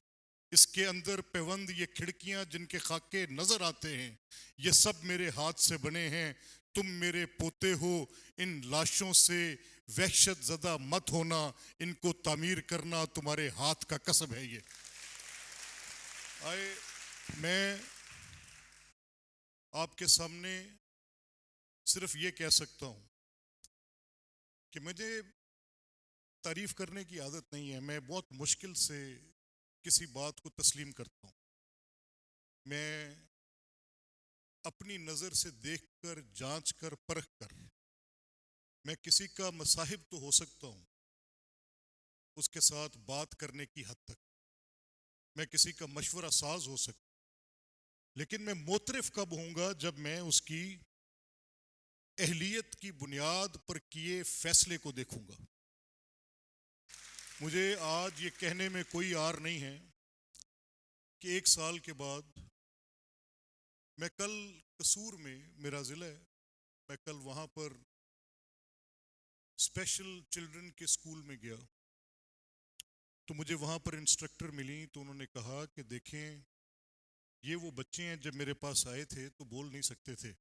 इसके अंदर पेवंद, ये खिड़कियां जिनके खाके नजर आते हैं, ये सब मेरे हाथ से बने हैं। तुम मेरे पोते हो, इन लाशों से वहशत ज़दा मत होना, इनको तामीर करना तुम्हारे हाथ का कसब है। ये मैं आपके सामने सिर्फ ये कह सकता हूँ कि मुझे तारीफ करने की आदत नहीं है, मैं बहुत मुश्किल से किसी बात को तस्लीम करता हूँ। मैं अपनी नज़र से देखकर, जांच कर, परख कर, मैं किसी का मसाहिब तो हो सकता हूँ उसके साथ बात करने की हद तक, मैं किसी का मशवरा साज हो सकता, लेकिन मैं मोतरफ कब होऊंगा जब मैं उसकी अहलियत की बुनियाद पर किए फैसले को देखूंगा। मुझे आज ये कहने में कोई आर नहीं है कि 1 साल के बाद, मैं कल कसूर में, मेरा ज़िला है, मैं कल वहाँ पर स्पेशल चिल्ड्रन के स्कूल में गया, तो मुझे वहाँ पर इंस्ट्रक्टर मिली, तो उन्होंने कहा कि देखें ये वो बच्चे हैं जब मेरे पास आए थे तो बोल नहीं सकते थे,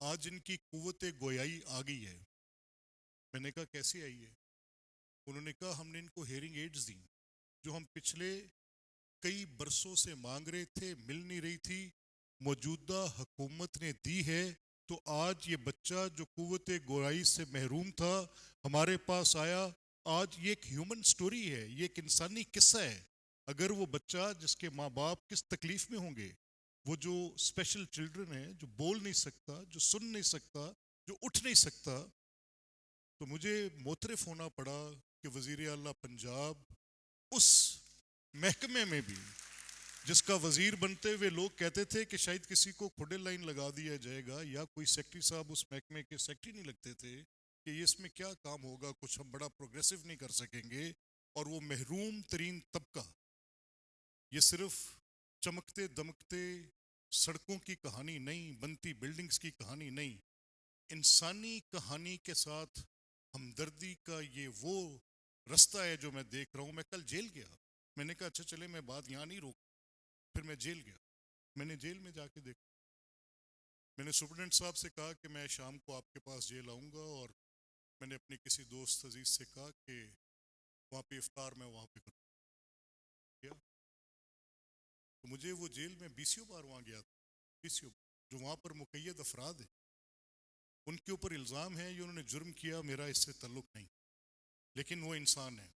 आज इनकी कुव्वत गोयाई आ गई है। मैंने कहा कैसे आई है? उन्होंने कहा हमने इनको हेयरिंग एड्स दी जो हम पिछले कई बरसों से मांग रहे थे, मिल नहीं रही थी, मौजूदा हुकूमत ने दी है, तो आज ये बच्चा जो कुव्वत गोयाई से महरूम था हमारे पास आया। आज ये एक ह्यूमन स्टोरी है, ये एक इंसानी किस्सा है। अगर वो बच्चा जिसके माँ बाप किस तकलीफ में होंगे, वो जो स्पेशल चिल्ड्रन है, जो बोल नहीं सकता, जो सुन नहीं सकता, जो उठ नहीं सकता, तो मुझे मोतरफ होना पड़ा कि वज़ीर आला पंजाब उस महकमे में भी जिसका वज़ीर बनते हुए लोग कहते थे कि शायद किसी को खुडे लाइन लगा दिया जाएगा, या कोई सेक्रेटरी साहब उस महकमे के सेक्रेटरी नहीं लगते थे कि ये इसमें क्या काम होगा, कुछ हम बड़ा प्रोग्रेसिव नहीं कर सकेंगे। और वो महरूम तरीन तबका, ये सिर्फ चमकते दमकते सड़कों की कहानी नहीं, बनती बिल्डिंग्स की कहानी नहीं, इंसानी कहानी के साथ हमदर्दी का ये वो रास्ता है जो मैं देख रहा हूँ। मैं कल जेल गया, मैंने कहा अच्छा चले मैं बात यहाँ नहीं रोक, फिर मैं जेल गया। मैंने जेल में जाके देखा, मैंने सुपरडेंट साहब से कहा कि मैं शाम को आपके पास जेल आऊँगा, और मैंने अपने किसी दोस्त अजीज से कहा कि वहाँ पे इफ्तार मैं वहाँ पे करूँ। तो मुझे वो जेल में 20 बार वहाँ गया था, 20 जो वहाँ पर मुक़य्यद अफराद है, उनके ऊपर इल्ज़ाम है ये उन्होंने जुर्म किया, मेरा इससे ताल्लुक़ नहीं, लेकिन वो इंसान है,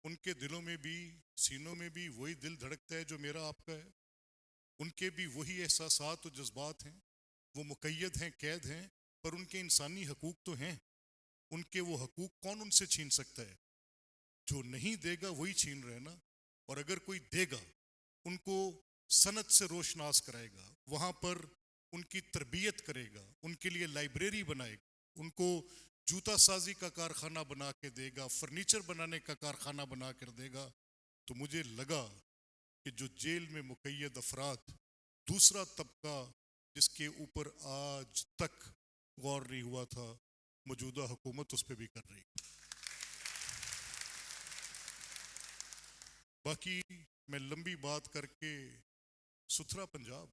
उनके दिलों में भी सीनों में भी वही दिल धड़कता है जो मेरा आपका है, उनके भी वही एहसासात और जज्बात हैं, वो मुक़य्यद हैं, कैद हैं, पर उनके इंसानी हकूक़ तो हैं। उनके वो हकूक़ कौन उनसे छीन सकता है? जो नहीं देगा वही छीन रहे ना। और अगर कोई देगा, उनको सनत से रोशनास कराएगा, वहाँ पर उनकी तरबियत करेगा, उनके लिए लाइब्रेरी बनाएगा, उनको जूता साजी का कारखाना बना के देगा, फर्नीचर बनाने का कारखाना बना कर देगा। तो मुझे लगा कि जो जेल में मुक़य्यद अफराद, दूसरा तबका जिसके ऊपर आज तक गौर नहीं हुआ था, मौजूदा हुकूमत उस पर भी कर रही। बाकी मैं लंबी बात करके, सुथरा पंजाब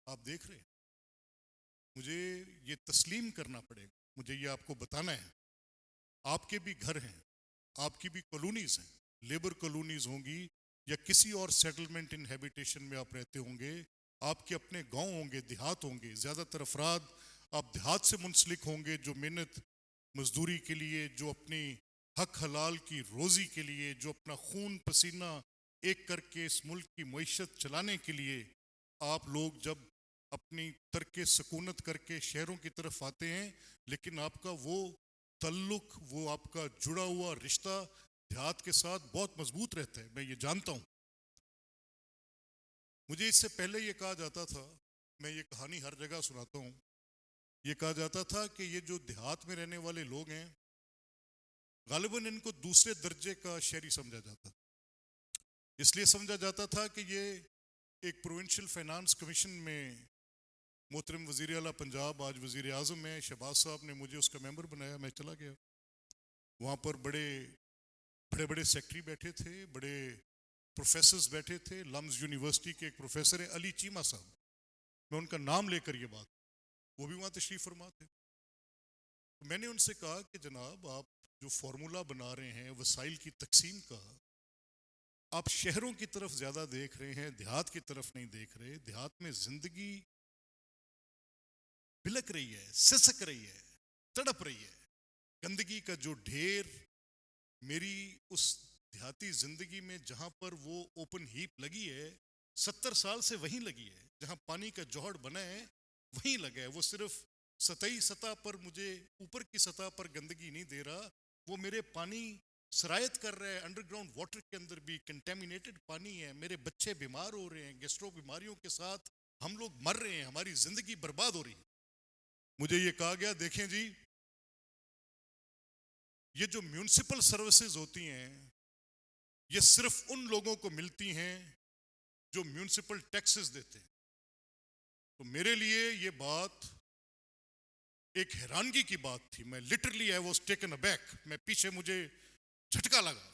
आप देख रहे हैं, मुझे ये तस्लीम करना पड़ेगा, मुझे ये आपको बताना है, आपके भी घर हैं, आपकी भी कॉलोनीज़ हैं, लेबर कॉलोनीज़ होंगी या किसी और सेटलमेंट इन हैबिटेशन में आप रहते होंगे, आपके अपने गांव होंगे, देहात होंगे, ज़्यादातर अफराद आप देहात से मुंसलिक होंगे, जो मेहनत मजदूरी के लिए, जो अपनी हक हलाल की रोज़ी के लिए, जो अपना खून पसीना एक करके इस मुल्क की मईशत चलाने के लिए, आप लोग जब अपनी तर्क सकूनत करके शहरों की तरफ आते हैं, लेकिन आपका वो तल्लुक, वो आपका जुड़ा हुआ रिश्ता देहात के साथ बहुत मजबूत रहता है, मैं ये जानता हूँ। मुझे इससे पहले ये कहा जाता था, मैं ये कहानी हर जगह सुनाता हूँ, ये कहा जाता था कि ये जो देहात में रहने वाले लोग हैं, गालिबन इनको दूसरे दर्जे का शहरी समझा जाता था। इसलिए समझा जाता था कि ये एक प्रोविंशियल फाइनेंस कमीशन में मोहतरम वज़ीर आला पंजाब, आज वज़ीर आज़म है, शहबाज साहब ने मुझे उसका मेंबर बनाया, मैं चला गया। वहाँ पर बड़े बड़े सेक्रेटरी बैठे थे, बड़े प्रोफेसर्स बैठे थे। लम्स यूनिवर्सिटी के एक प्रोफेसर है अली चीमा साहब, मैं उनका नाम लेकर ये बात, वो भी वहाँ तशरीफ़ फरमा थे। तो मैंने उनसे कहा कि जनाब, आप जो फार्मूला बना रहे हैं वसाइल की तकसीम का, आप शहरों की तरफ ज़्यादा देख रहे हैं, देहात की तरफ नहीं देख रहे। देहात में ज़िंदगी बिलक रही है, सिसक रही है, तड़प रही है। गंदगी का जो ढेर मेरी उस देहाती ज़िंदगी में, जहाँ पर वो ओपन हीप लगी है, 70 साल से वहीं लगी है, जहाँ पानी का जौहड़ बना है वहीं लगा है। वो सिर्फ सतही सतह पर, मुझे ऊपर की सतह पर गंदगी नहीं दे रहा, वो मेरे पानी सरायत कर रहा है। अंडरग्राउंड वाटर के अंदर भी कंटेमिनेटेड पानी है, मेरे बच्चे बीमार हो रहे हैं, गैस्ट्रो बीमारियों के साथ हम लोग मर रहे हैं, हमारी ज़िंदगी बर्बाद हो रही है। मुझे ये कहा गया, देखें जी, ये जो म्यूनिसिपल सर्विसेज होती हैं, ये सिर्फ उन लोगों को मिलती हैं जो म्यूनिसिपल टैक्सेस देते हैं। तो मेरे लिए ये बात एक हैरानगी की बात थी। मैं literally I was taken aback, मैं पीछे मुझे झटका लगा।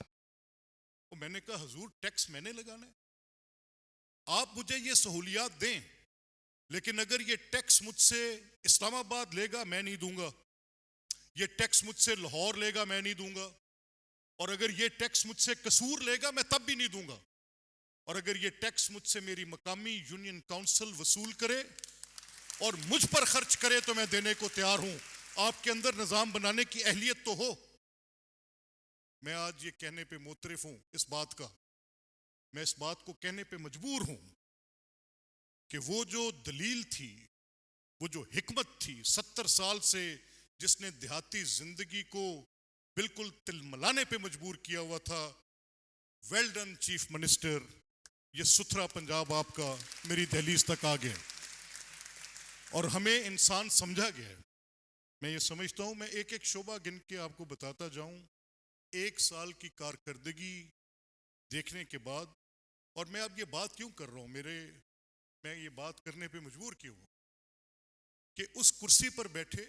तो मैंने कहा, हुजूर, टैक्स मैंने लगाना है, आप मुझे ये सहूलियात दें, लेकिन अगर ये टैक्स मुझसे इस्लामाबाद लेगा मैं नहीं दूंगा, ये टैक्स मुझसे लाहौर लेगा मैं नहीं दूंगा, और अगर ये टैक्स मुझसे कसूर लेगा मैं तब भी नहीं दूंगा, और अगर ये टैक्स मुझसे मेरी मकामी यूनियन काउंसिल वसूल करे और मुझ पर खर्च करे तो मैं देने को तैयार हूं। आपके अंदर निजाम बनाने की अहलियत तो हो। मैं आज ये कहने पे मोतरफ हूं, इस बात का, मैं इस बात को कहने पे मजबूर हूं कि वो जो दलील थी, वो जो हिकमत थी 70 साल से, जिसने देहाती जिंदगी को बिल्कुल तिलमिलाने पे मजबूर किया हुआ था, वेल डन चीफ मिनिस्टर, ये सुथरा पंजाब आपका मेरी दहलीज तक आ गया और हमें इंसान समझा गया है। मैं ये समझता हूँ, मैं एक एक शोबा गिन के आपको बताता जाऊँ, 1 साल की कारकर्दगी देखने के बाद, और मैं अब ये बात क्यों कर रहा हूँ, मैं ये बात करने पे मजबूर क्यों हूँ कि उस कुर्सी पर बैठे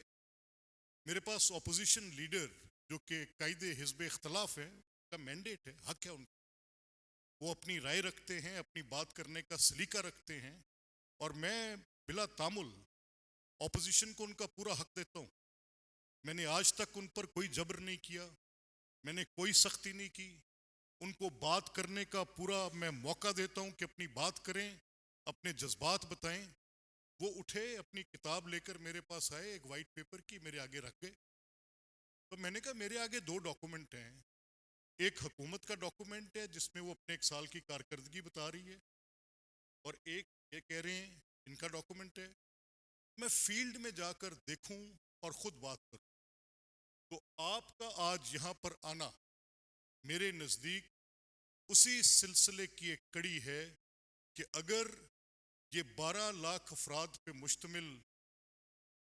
मेरे पास ऑपोजिशन लीडर जो कि कायदे हिज़्ब इख्तलाफ है का मैंडेट है, हक है उनका, वो अपनी राय रखते हैं, अपनी बात करने का सलीका रखते हैं, और मैं बिला तामुल ऑपोजिशन को उनका पूरा हक देता हूँ। मैंने आज तक उन पर कोई जबर नहीं किया, मैंने कोई सख्ती नहीं की, उनको बात करने का पूरा मैं मौका देता हूँ कि अपनी बात करें, अपने जज्बात बताएं। वो उठे, अपनी किताब लेकर मेरे पास आए, एक वाइट पेपर की मेरे आगे रख गए। तो मैंने कहा मेरे आगे 2 डॉक्यूमेंट हैं, एक हुकूमत का डॉक्यूमेंट है जिसमें वो अपने 1 साल की कारकर्दगी बता रही है, और एक ये कह रहे हैं इनका डॉक्यूमेंट है। मैं फील्ड में जाकर देखूं और ख़ुद बात करूं, तो आपका आज यहाँ पर आना मेरे नज़दीक उसी सिलसिले की एक कड़ी है कि अगर ये 12 लाख अफराद पे मुश्तमिल,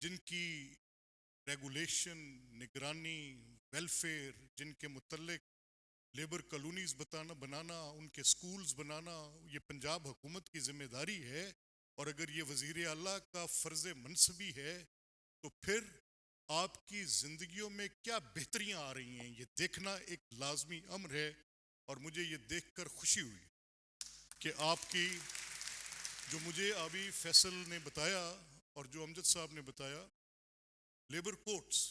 जिनकी रेगुलेशन, निगरानी, वेलफेयर, जिनके मुतल्लिक लेबर कॉलोनीज़ बनाना, उनके स्कूल्स बनाना, ये पंजाब हुकूमत की ज़िम्मेदारी है, और अगर ये वज़ीर आला का फ़र्ज़ मनसबी है, तो फिर आपकी ज़िंदगियों में क्या बेहतरियाँ आ रही हैं, ये देखना एक लाजमी अम्र है। और मुझे ये देखकर खुशी हुई कि आपकी, जो मुझे अभी फैसल ने बताया और जो अमजद साहब ने बताया, लेबर कोर्ट्स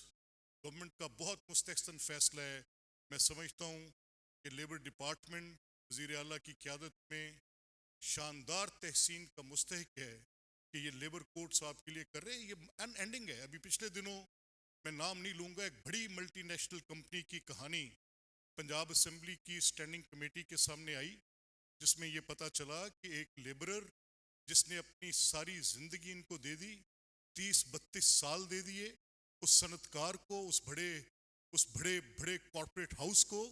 गवर्नमेंट का बहुत मुस्तहसन फ़ैसला है। मैं समझता हूँ कि लेबर डिपार्टमेंट वज़ीर आला की क़यादत में शानदार तहसीन का मुस्तहिक है कि ये लेबर कोर्ट्स आपके लिए कर रहे हैं। ये अनएंडिंग है। अभी पिछले दिनों, मैं नाम नहीं लूँगा, एक बड़ी मल्टीनेशनल कंपनी की कहानी पंजाब असेंबली की स्टैंडिंग कमेटी के सामने आई, जिसमें ये पता चला कि एक लेबरर जिसने अपनी सारी ज़िंदगी इनको दे दी, 30-32 साल दे दिए, उस सनतकार को, उस बड़े कॉर्पोरेट हाउस को,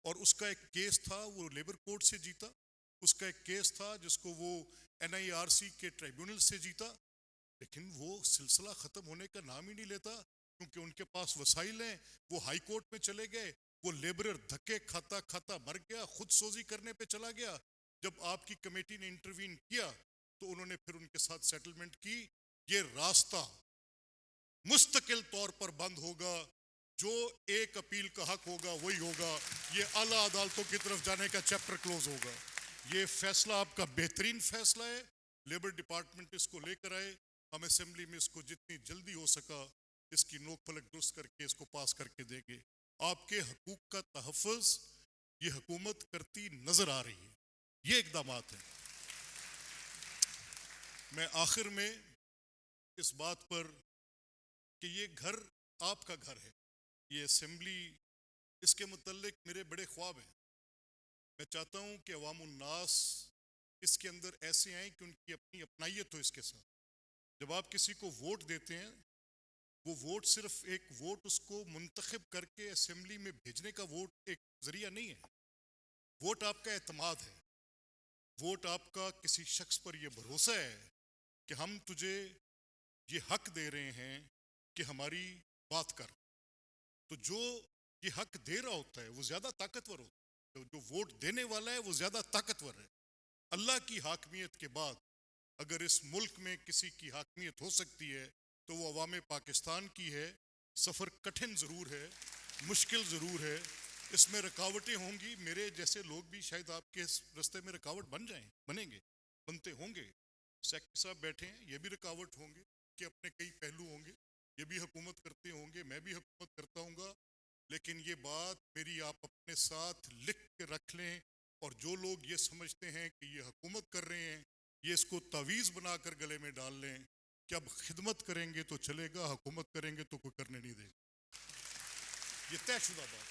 और उसका एक केस था, वो लेबर कोर्ट से जीता। उसका एक केस था जिसको वो NIRC के ट्राइब्यूनल से जीता, लेकिन वो सिलसिला ख़त्म होने का नाम ही नहीं लेता, क्योंकि उनके पास वसाइल हैं। वो हाई कोर्ट में चले गए, वो लेबरर धक्के खाता खाता मर गया, खुद सोजी करने पे चला गया। जब आपकी कमेटी ने इंटरवीन किया तो उन्होंने फिर उनके साथ सेटलमेंट की। ये रास्ता मुस्तकिल तौर पर बंद होगा, जो एक अपील का हक होगा वही होगा। ये आला अदालतों की तरफ जाने का चैप्टर क्लोज होगा। ये फैसला आपका बेहतरीन फैसला है। लेबर डिपार्टमेंट इसको लेकर आए, हम असेंबली में इसको जितनी जल्दी हो सका इसकी नोक पलक दुरुस्त करके इसको पास करके देंगे। आपके हकूक का तहफ़्फ़ुज़ ये हुकूमत करती नज़र आ रही है, ये इक़दामात हैं। मैं आखिर में इस बात पर कि ये घर आपका घर है, ये असेंबली, इसके मुतल्लिक मेरे बड़े ख्वाब हैं। मैं चाहता हूँ कि अवामुन्नास इसके अंदर ऐसे आएँ कि उनकी अपनी अपनाइयत हो इसके साथ। जब आप किसी को वोट देते हैं, वो वोट सिर्फ एक वोट उसको मुंतखब करके असेंबली में भेजने का वोट एक ज़रिया नहीं है। वोट आपका एतमाद है। वोट आपका किसी शख्स पर यह भरोसा है कि हम तुझे ये हक दे रहे हैं कि हमारी बात कर। तो जो ये हक दे रहा होता है वो ज़्यादा ताकतवर होता है, तो जो वोट देने वाला है वो ज़्यादा ताकतवर है। अल्लाह की हाकमियत के बाद अगर इस मुल्क में किसी की हाकमियत हो सकती है तो वो अवाम पाकिस्तान की है। सफ़र कठिन ज़रूर है, मुश्किल ज़रूर है, इसमें रुकावटें होंगी। मेरे जैसे लोग भी शायद आपके इस रास्ते में रुकावट बनेंगे, बनते होंगे। सेक्रेटरी साहब बैठे हैं, ये भी रुकावट होंगे कि अपने कई पहलू होंगे, ये भी हुकूमत करते होंगे, मैं भी हुकूमत करता हूँगा। लेकिन ये बात मेरी आप अपने साथ लिख के रख लें, और जो लोग ये समझते हैं कि ये हुकूमत कर रहे हैं, ये इसको तावीज़ बनाकर गले में डाल लें कि अब खिदमत करेंगे तो चलेगा, हुकूमत करेंगे तो कोई करने नहीं देगा। ये तयशुदा बात।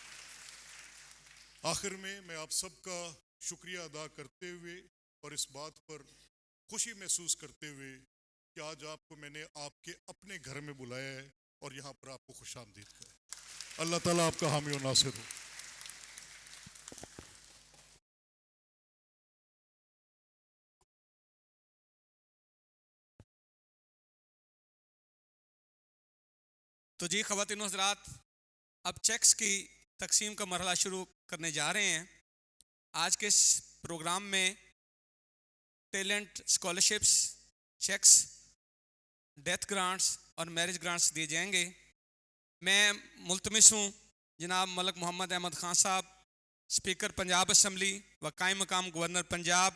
आखिर में मैं आप सबका शुक्रिया अदा करते हुए और इस बात पर खुशी महसूस करते हुए कि आज आपको मैंने आपके अपने घर में बुलाया है और यहाँ पर आपको खुशामदीद करें। अल्लाह ताला आपका हामी और नासिर हो। तो जी ख़वातीन हज़रात, अब चेक्स की तकसीम का मरहला शुरू करने जा रहे हैं। आज के इस प्रोग्राम में talent scholarships, cheques, death grants और मैरिज ग्रांट्स दिए जाएंगे। मैं मुल्तमिस हूँ जनाब मलक मोहम्मद अहमद ख़ान साहब, स्पीकर पंजाब असम्बली व कायम मकाम गवर्नर पंजाब,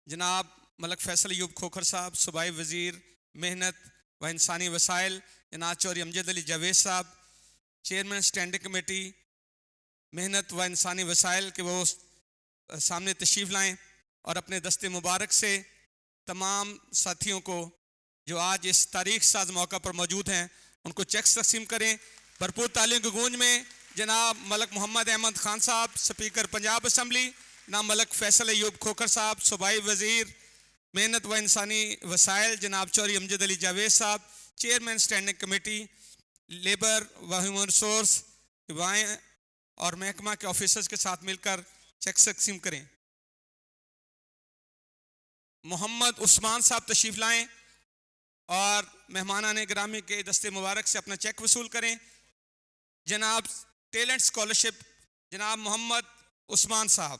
जनाब मलक फैसल अयूब खोखर साहब, सूबाई वज़ीर मेहनत व इंसानी वसाइल जनाब चौधरी अमजद अली जावेद साहब, चेयरमैन स्टैंडिंग कमेटी मेहनत व इंसानी वसाइल के वो सामने तशरीफ़ लाएँ और अपने दस्ते मुबारक से तमाम साथियों को जो आज इस तारीख साज मौका पर मौजूद हैं उनको चेक्स तकसीम करें। भरपूर तालियों की गूंज में जनाब मलक मोहम्मद अहमद ख़ान साहब, स्पीकर पंजाब असम्बली, जनाब मलक फैसल अयूब खोखर साहब, सूबाई वज़ीर मेहनत व इंसानी वसाइल जनाब चौधरी अमजद अली जावेद साहब, चेयरमैन स्टैंडिंग कमेटी लेबर व ह्यूमन रिसोर्स और महकमा के ऑफिसर्स के साथ मिलकर चेक्स तकसीम करें। मोहम्मद उस्मान साहब तशरीफ़ लाएं और मेहमानाने गिरामी के दस्ते मुबारक से अपना चेक वसूल करें। जनाब टैलेंट स्कॉलरशिप जनाब मोहम्मद उस्मान साहब,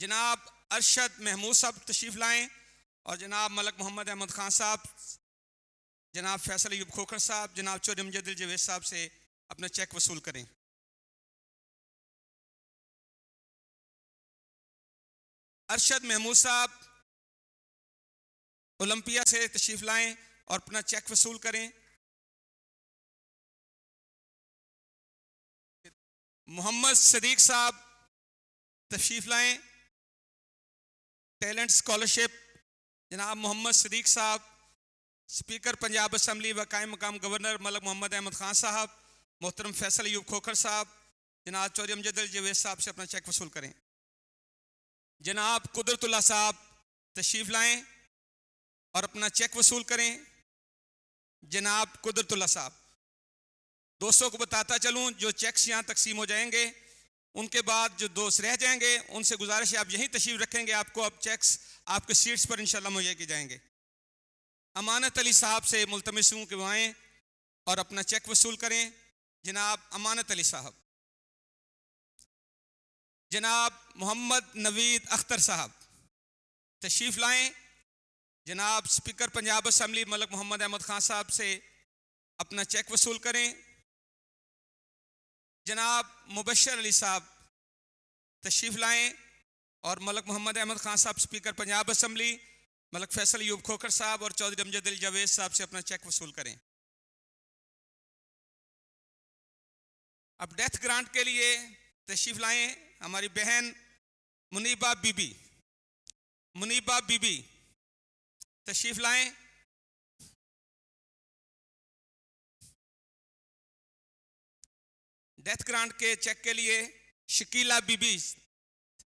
जनाब अरशद महमूद साहब तशरीफ़ लाएं और जनाब मलक मोहम्मद अहमद ख़ान साहब, जनाब फैसल अयूब खोखर साहब, जनाब चौधरी अमजद अली जावेद साहब से अपना चेक वसूल करें। अरशद महमूद साहब ओलंपिया से तशरीफ़ लाएं और अपना चेक वसूल करें। मोहम्मद सदीक साहब तशरीफ़ लाएं। टैलेंट स्कॉलरशिप जनाब मोहम्मद सदीक साहब, स्पीकर पंजाब असम्बली व कायम मकाम गवर्नर मलक मोहम्मद अहमद ख़ान साहब, मोहतरम फैसल अयूब खोखर साहब, जनाब चौधरी अमजद अली जावेद साहब से अपना चेक वसूल करें। जनाब कुदरतुल्लाह साहब तशरीफ़ लाएं और अपना चेक वसूल करें। जनाब कुदरतुल्लाह साहब, दोस्तों को बताता चलूं जो चेक्स यहाँ तकसीम हो जाएंगे उनके बाद जो दोस्त रह जाएंगे उनसे गुजारिश है आप यहीं तशरीफ़ रखेंगे, आपको अब चेक्स आपके सीट्स पर इंशाल्लाह मुहैया किए जाएंगे। अमानत अली साहब से मुल्तमिस हूँ कि वो आएँ और अपना चेक वसूल करें। जनाब अमानत अली साहब, जनाब मोहम्मद नवीद अख्तर साहब तशरीफ़ लाएं। जनाब स्पीकर पंजाब असम्बली मलक मोहम्मद अहमद ख़ान साहब से अपना चेक वसूल करें। जनाब मुबशर अली साहब तशरीफ़ लाएं और मलक मोहम्मद अहमद ख़ान साहब, स्पीकर पंजाब असम्बली, मलक फैसल अयूब खोखर साहब और चौधरी अमजद अली जावेद साहब से अपना चेक वसूल करें। अब डेथ ग्रांट के लिए तशरीफ़ लाएं हमारी बहन मुनीबा बीबी, मुनीबा बीबी तशरीफ़ लाएं। डेथ ग्रांट के चेक के लिए शकीला बीबी,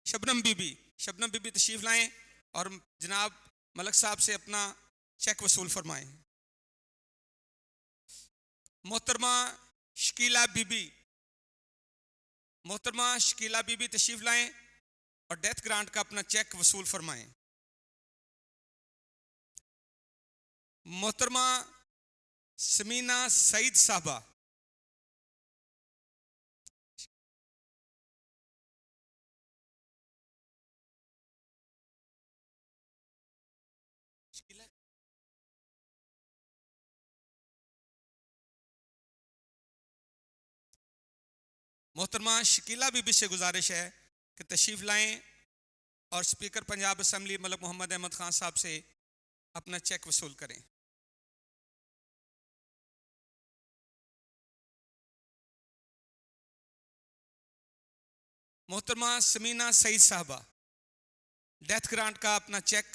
शबनम बीबी, शबनम बीबी तशरीफ़ लाएं और जनाब मलक साहब से अपना चेक वसूल फरमाएं। मोहतरमा शकीला बीबी, मोहतरमा शकीला बीबी तशरीफ़ लाएं और डेथ ग्रांट का अपना चेक वसूल फरमाएं। मोहतरमा समीना सईद साहबा, मोहतरमा शकीला बीबी से गुजारिश है कि तशरीफ़ लाएं और स्पीकर पंजाब असम्बली मलक मोहम्मद अहमद ख़ान साहब से अपना चेक वसूल करें। मोहतरमा समीना सईद साहबा, डेथ ग्रांट का अपना चेक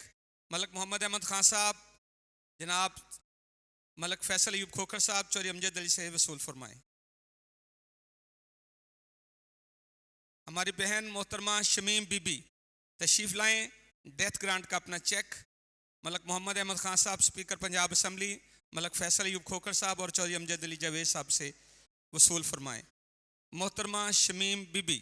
मलक मोहम्मद अहमद ख़ान साहब, जनाब मलक फैसल अयूब खोखर साहब चौधरी अमजद अली से वसूल फरमाएं। हमारी बहन मोहतरमा शमीम बीबी तशरीफ़ लाएं, डेथ ग्रांट का अपना चेक मलक मोहम्मद अहमद खान साहब स्पीकर पंजाब असम्बली, मलक फैसल अयूब खोखर साहब और चौधरी अमजद अली जावेद साहब से वसूल फरमाएं। मोहतरमा शमीम बीबी।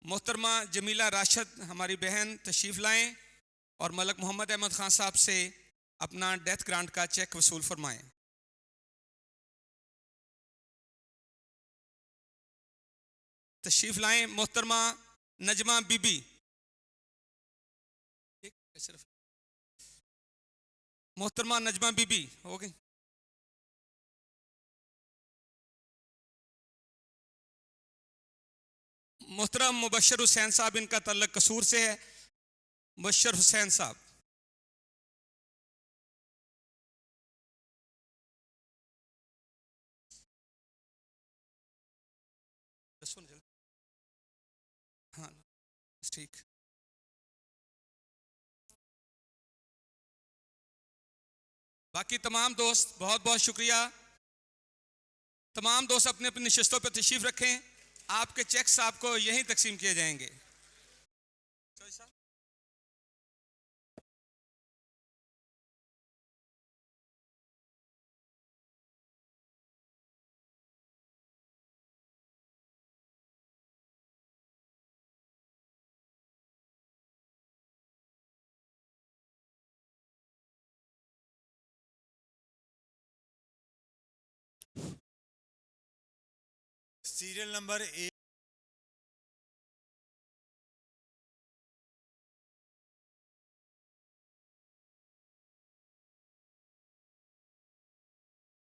मोहतरमा जमीला राशिद हमारी बहन तशरीफ़ लाएं और मलक मोहम्मद अहमद खान साहब से अपना डेथ ग्रांट का चेक वसूल फरमाएं। तशरीफ़ लाएं मोहतरमा नजमा बीबी। सिर्फ मोहतरमा नजमा बीबी हो गई। मोहतरम मुबशर हुसैन साहब, इनका तल्लक कसूर से है। मुबशर हुसैन साहब। हाँ ठीक। बाकी तमाम दोस्त बहुत बहुत शुक्रिया। तमाम दोस्त अपने अपनी नशिस्तों पर तशरीफ रखें। आपके चेक्स आपको यहीं तकसीम किए जाएंगे। Serial number